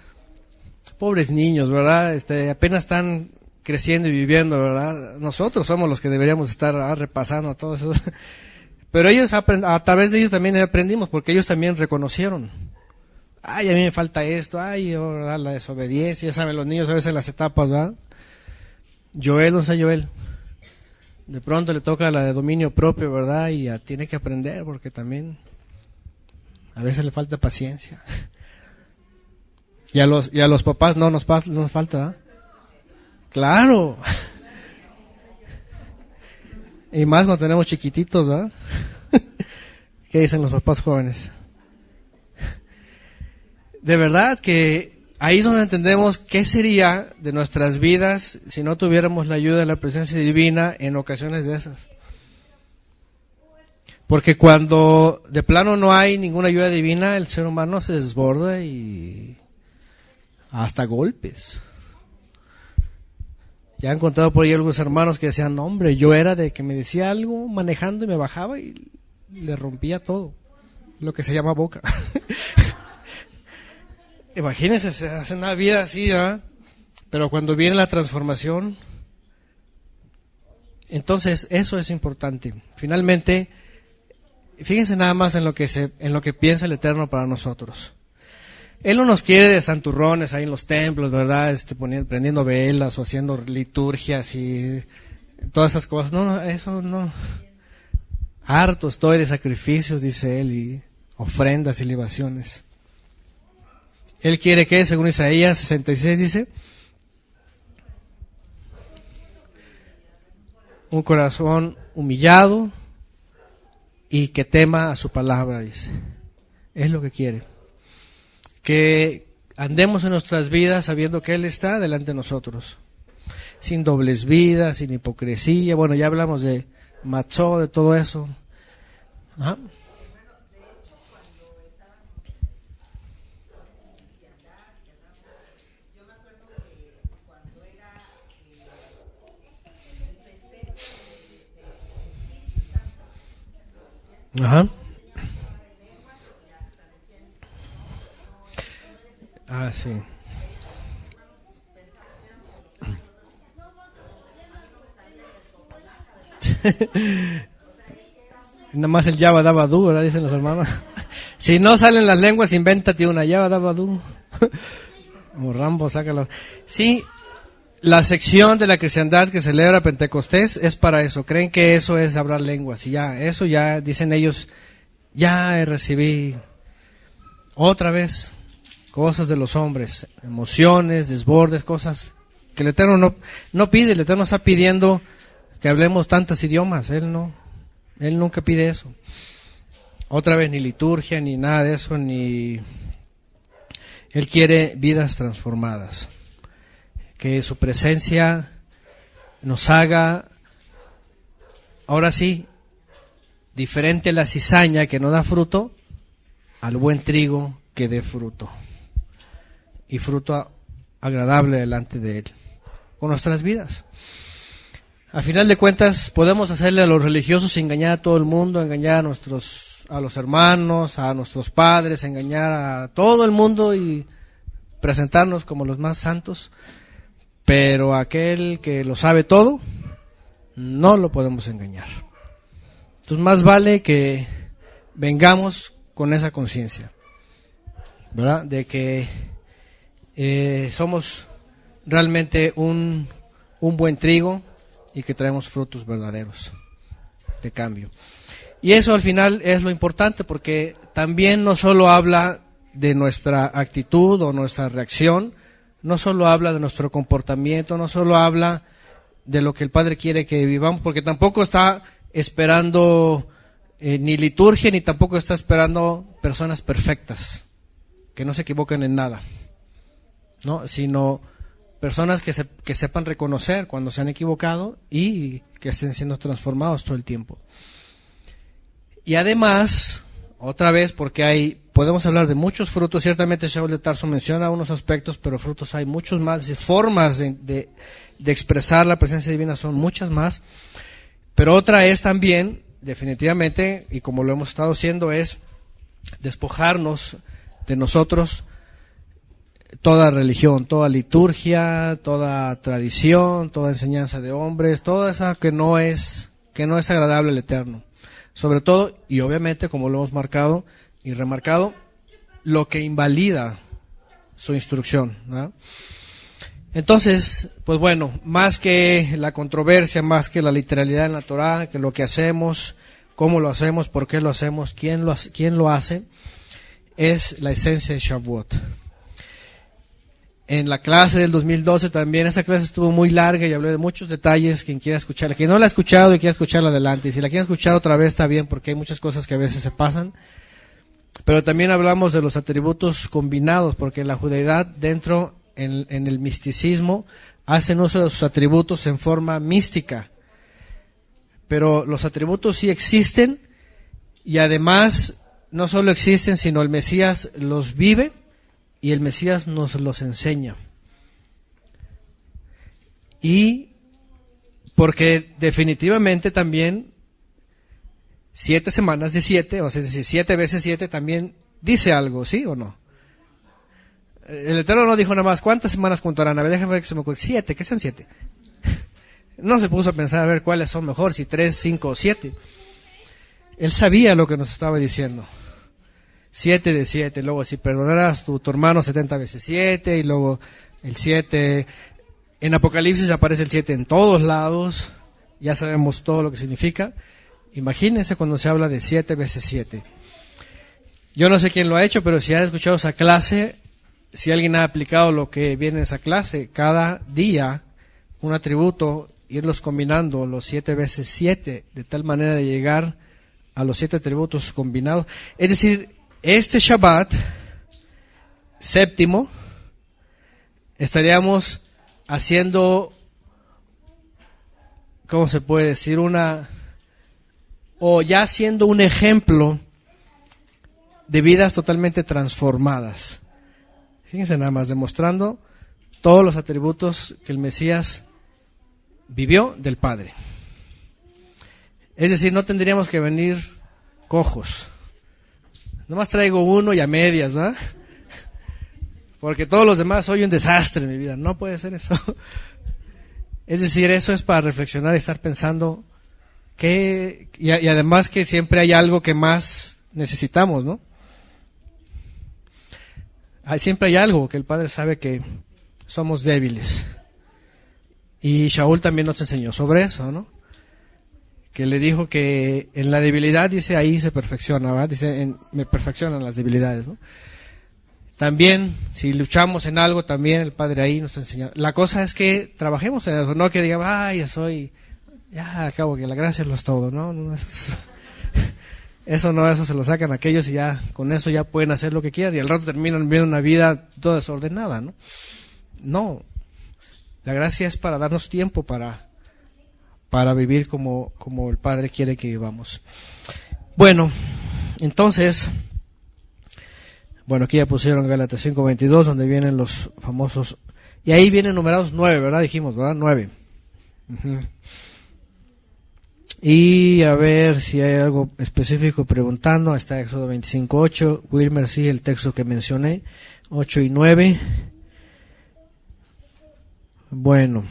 pobres niños, ¿verdad? Apenas están creciendo y viviendo, ¿verdad? Nosotros somos los que deberíamos estar repasando todo eso. Pero ellos, a través de ellos también aprendimos, porque ellos también reconocieron. A mí me falta esto, ¿verdad? La desobediencia, ya saben los niños a veces las etapas, ¿verdad? Joel, no sé Joel. De pronto le toca la de dominio propio, ¿verdad? Y tiene que aprender, porque también a veces le falta paciencia. Y a los papás no nos falta, ¿verdad? Claro. Y más cuando tenemos chiquititos, ¿verdad? ¿Qué dicen los papás jóvenes? De verdad que ahí es donde entendemos qué sería de nuestras vidas si no tuviéramos la ayuda de la presencia divina en ocasiones de esas. Porque cuando de plano no hay ninguna ayuda divina, el ser humano se desborda y hasta golpes. Ya han contado por ahí algunos hermanos que decían, no, hombre, yo era de que me decía algo manejando y me bajaba y le rompía todo, lo que se llama boca. Imagínense, se hace una vida así, ¿verdad? Pero cuando viene la transformación, entonces eso es importante. Finalmente, fíjense nada más en lo que piensa el Eterno para nosotros. Él no nos quiere de santurrones ahí en los templos, ¿verdad? Prendiendo velas o haciendo liturgias y todas esas cosas. No, eso no. Harto estoy de sacrificios, dice él, y ofrendas y libaciones. Él quiere que, según Isaías 66 dice, un corazón humillado y que tema a su palabra, dice. Es lo que quiere. Que andemos en nuestras vidas sabiendo que Él está delante de nosotros, sin dobles vidas, sin hipocresía. Bueno, ya hablamos de matzó, de todo eso. Ajá. Ajá. Sí. Nada más el Yabba Dabba Doo, ¿verdad? Dicen los hermanos. Si no salen las lenguas, invéntate una Yabba Dabba Doo. Como Rambo, sácalo. Sí, la sección de la cristiandad que celebra Pentecostés es para eso. Creen que eso es hablar lenguas. Y eso ya, dicen ellos, ya recibí otra vez cosas de los hombres, emociones, desbordes, cosas que el Eterno no pide. El Eterno está pidiendo que hablemos tantos idiomas. Él nunca pide eso. Otra vez ni liturgia, ni nada de eso, ni... Él quiere vidas transformadas. Que su presencia nos haga, ahora sí, diferente a la cizaña que no da fruto, al buen trigo que dé fruto. Y fruto agradable delante de Él. Con nuestras vidas. A final de cuentas, podemos hacerle a los religiosos engañar a todo el mundo, engañar a los hermanos, a nuestros padres, engañar a todo el mundo y presentarnos como los más santos. Pero aquel que lo sabe todo, no lo podemos engañar. Entonces, más vale que vengamos con esa conciencia, ¿verdad? De que somos realmente un buen trigo y que traemos frutos verdaderos de cambio. Y eso al final es lo importante, porque también no solo habla de nuestra actitud o nuestra reacción, no solo habla de nuestro comportamiento, no solo habla de lo que el Padre quiere que vivamos, porque tampoco está esperando ni liturgia, ni tampoco está esperando personas perfectas, que no se equivoquen en nada, ¿no? Sino personas que sepan reconocer cuando se han equivocado y que estén siendo transformados todo el tiempo. Y además, otra vez, porque podemos hablar de muchos frutos, ciertamente Shaul de Tarso menciona unos aspectos, pero frutos hay muchos más, formas de expresar la presencia divina son muchas más, pero otra es también, definitivamente, y como lo hemos estado haciendo, es despojarnos de nosotros toda religión, toda liturgia, toda tradición, toda enseñanza de hombres, toda esa que no es agradable al Eterno. Sobre todo, y obviamente, como lo hemos marcado y remarcado, lo que invalida su instrucción, ¿no? Entonces, pues bueno, más que la controversia, más que la literalidad en la Torah, que lo que hacemos, cómo lo hacemos, por qué lo hacemos, quién lo hace, es la esencia de Shavuot. En la clase del 2012 también, esa clase estuvo muy larga y hablé de muchos detalles. Quien quiera escucharla, quien no la ha escuchado y quiera escucharla, adelante. Y si la quieren escuchar otra vez está bien, porque hay muchas cosas que a veces se pasan. Pero también hablamos de los atributos combinados, porque en la judaidad, dentro, en el misticismo, hacen uso de sus atributos en forma mística. Pero los atributos sí existen, y además no solo existen, sino el Mesías los vive y el Mesías nos los enseña. Y porque definitivamente también 7 semanas de 7, o sea, es decir, 7 veces 7 también dice algo, ¿sí o no? El Eterno no dijo nada más, ¿cuántas semanas contarán? A ver, déjame ver que se me ocurre. 7, ¿qué son 7? No se puso a pensar a ver cuáles son mejor, si 3, 5 o 7. Él sabía lo que nos estaba diciendo. 7 de 7, luego si perdonarás tu hermano 70 veces 7, y luego el 7, en Apocalipsis aparece el 7 en todos lados, ya sabemos todo lo que significa. Imagínense cuando se habla de 7 veces 7. Yo no sé quién lo ha hecho, pero si han escuchado esa clase, si alguien ha aplicado lo que viene en esa clase, cada día un atributo, irlos combinando los 7 veces 7, de tal manera de llegar a los 7 atributos combinados. Es decir, este Shabbat séptimo estaríamos haciendo, ¿cómo se puede decir? O ya siendo un ejemplo de vidas totalmente transformadas. Fíjense nada más, demostrando todos los atributos que el Mesías vivió del Padre. Es decir, no tendríamos que venir cojos. Nomás traigo uno y a medias, ¿verdad? Porque todos los demás soy un desastre en mi vida. No puede ser eso. Es decir, eso es para reflexionar y estar pensando y además que siempre hay algo que más necesitamos, ¿no? Siempre hay algo que el Padre sabe que somos débiles. Y Shaul también nos enseñó sobre eso, ¿no? Que le dijo que en la debilidad, dice, ahí se perfecciona, ¿verdad? Dice, me perfeccionan las debilidades, ¿no? También, si luchamos en algo, también el Padre ahí nos enseña. La cosa es que trabajemos en eso, no que digamos, ya acabo que la gracia lo es todo, ¿no? Eso se lo sacan aquellos y ya, con eso ya pueden hacer lo que quieran y al rato terminan viviendo una vida toda desordenada, ¿no? No, la gracia es para darnos tiempo para vivir como el Padre quiere que vivamos. Bueno, entonces, aquí ya pusieron Gálatas 5:22, donde vienen los famosos, y ahí vienen numerados 9, ¿verdad? Dijimos, ¿verdad? 9. Uh-huh. Y a ver si hay algo específico preguntando. Está Éxodo 25:8. Wilmer, sí, el texto que mencioné, 8 y 9. Bueno,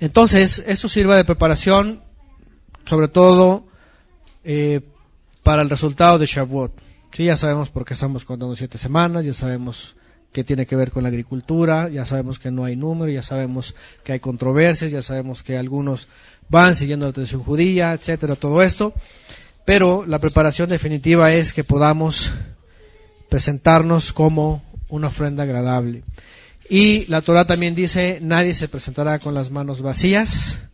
entonces esto sirva de preparación, sobre todo para el resultado de Shavuot. Sí, ya sabemos por qué estamos contando 7 semanas, ya sabemos que tiene que ver con la agricultura. Ya sabemos que no hay número, ya sabemos que hay controversias, ya sabemos que algunos van siguiendo la tradición judía, etcétera, todo esto. Pero la preparación definitiva es que podamos presentarnos como una ofrenda agradable. Y la Torah también dice, nadie se presentará con las manos vacías.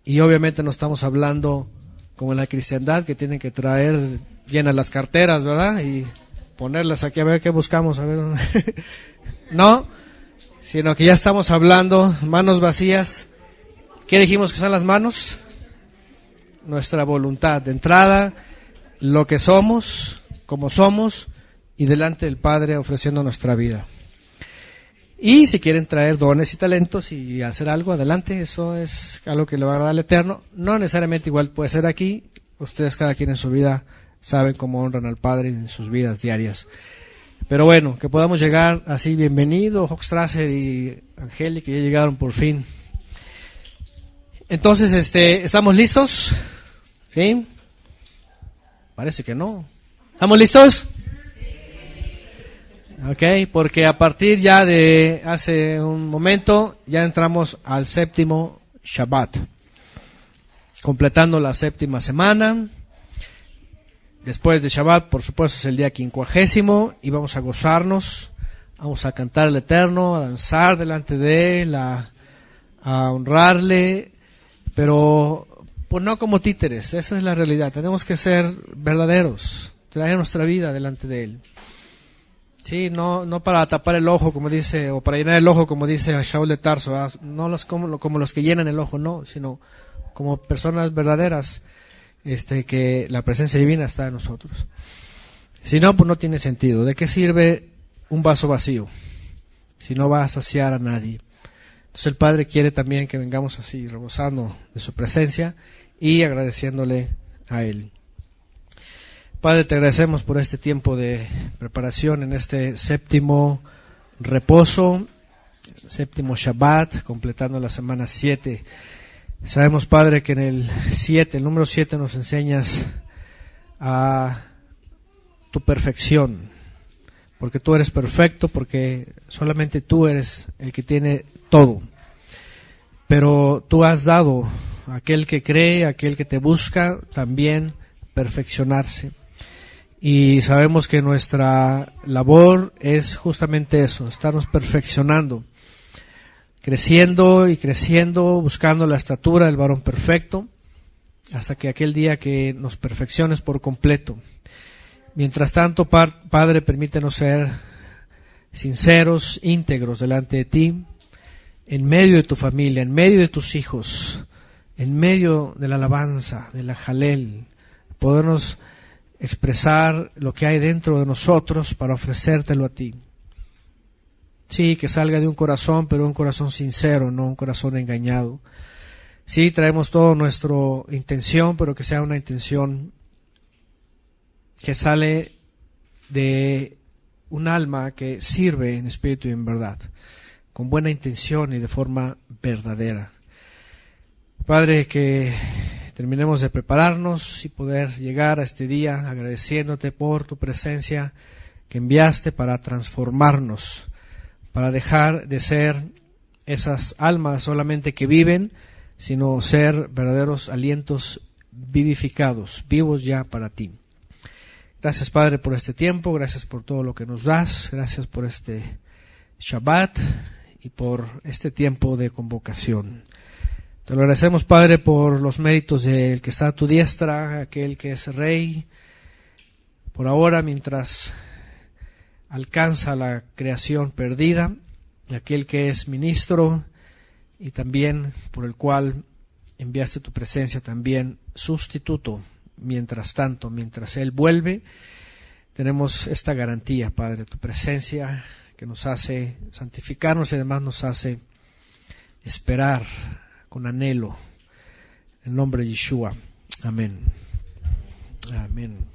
Y obviamente no estamos hablando como en la cristiandad, que tienen que traer llenas las carteras, ¿verdad? Y ponerlas aquí a ver qué buscamos, a ver. No, sino que ya estamos hablando, manos vacías. ¿Qué dijimos que son las manos? Nuestra voluntad de entrada, lo que somos, como somos, y delante del Padre ofreciendo nuestra vida. Y si quieren traer dones y talentos y hacer algo, adelante, eso es algo que le va a agradar al Eterno. No necesariamente igual puede ser aquí, ustedes cada quien en su vida saben cómo honran al Padre en sus vidas diarias. Pero bueno, que podamos llegar así, bienvenido, Hochstrasser y Angélica, que ya llegaron por fin. Entonces, ¿estamos listos? ¿Sí? Parece que no. ¿Estamos listos? Ok, porque a partir ya de hace un momento ya entramos al séptimo Shabbat, completando la séptima semana. Después de Shabbat, por supuesto, es el día 50 y vamos a gozarnos, vamos a cantar al Eterno, a danzar delante de Él, a honrarle, pero pues no como títeres, esa es la realidad. Tenemos que ser verdaderos, traer nuestra vida delante de Él. Sí, no para tapar el ojo, como dice, o para llenar el ojo, como dice Shaul de Tarso, ¿verdad? No como los que llenan el ojo, no, sino como personas verdaderas, que la presencia divina está en nosotros. Si no, pues no tiene sentido. ¿De qué sirve un vaso vacío si no va a saciar a nadie? Entonces el Padre quiere también que vengamos así, rebosando de su presencia y agradeciéndole a Él. Padre, te agradecemos por este tiempo de preparación en este séptimo reposo, séptimo Shabbat, completando la semana 7. Sabemos, Padre, que en el número 7 nos enseñas a tu perfección, porque tú eres perfecto, porque solamente tú eres el que tiene todo. Pero tú has dado a aquel que cree, a aquel que te busca, también perfeccionarse. Y sabemos que nuestra labor es justamente eso, estarnos perfeccionando, creciendo y creciendo, buscando la estatura del varón perfecto, hasta que aquel día que nos perfecciones por completo. Mientras tanto, Padre, permítenos ser sinceros, íntegros delante de ti, en medio de tu familia, en medio de tus hijos, en medio de la alabanza, de la jalel, podernos expresar lo que hay dentro de nosotros para ofrecértelo a ti. Sí, que salga de un corazón, pero un corazón sincero, no un corazón engañado. Sí, traemos todo nuestra intención, pero que sea una intención que sale de un alma que sirve en espíritu y en verdad, con buena intención y de forma verdadera. Padre, que terminemos de prepararnos y poder llegar a este día agradeciéndote por tu presencia que enviaste para transformarnos, para dejar de ser esas almas solamente que viven, sino ser verdaderos alientos vivificados, vivos ya para ti. Gracias, Padre, por este tiempo, gracias por todo lo que nos das, gracias por este Shabbat y por este tiempo de convocación. Te lo agradecemos, Padre, por los méritos del que está a tu diestra, aquel que es Rey, por ahora mientras alcanza la creación perdida, aquel que es ministro y también por el cual enviaste tu presencia también sustituto. Mientras tanto, mientras Él vuelve, tenemos esta garantía, Padre, tu presencia que nos hace santificarnos y además nos hace esperar con anhelo, en el nombre de Yeshua. Amén. Amén.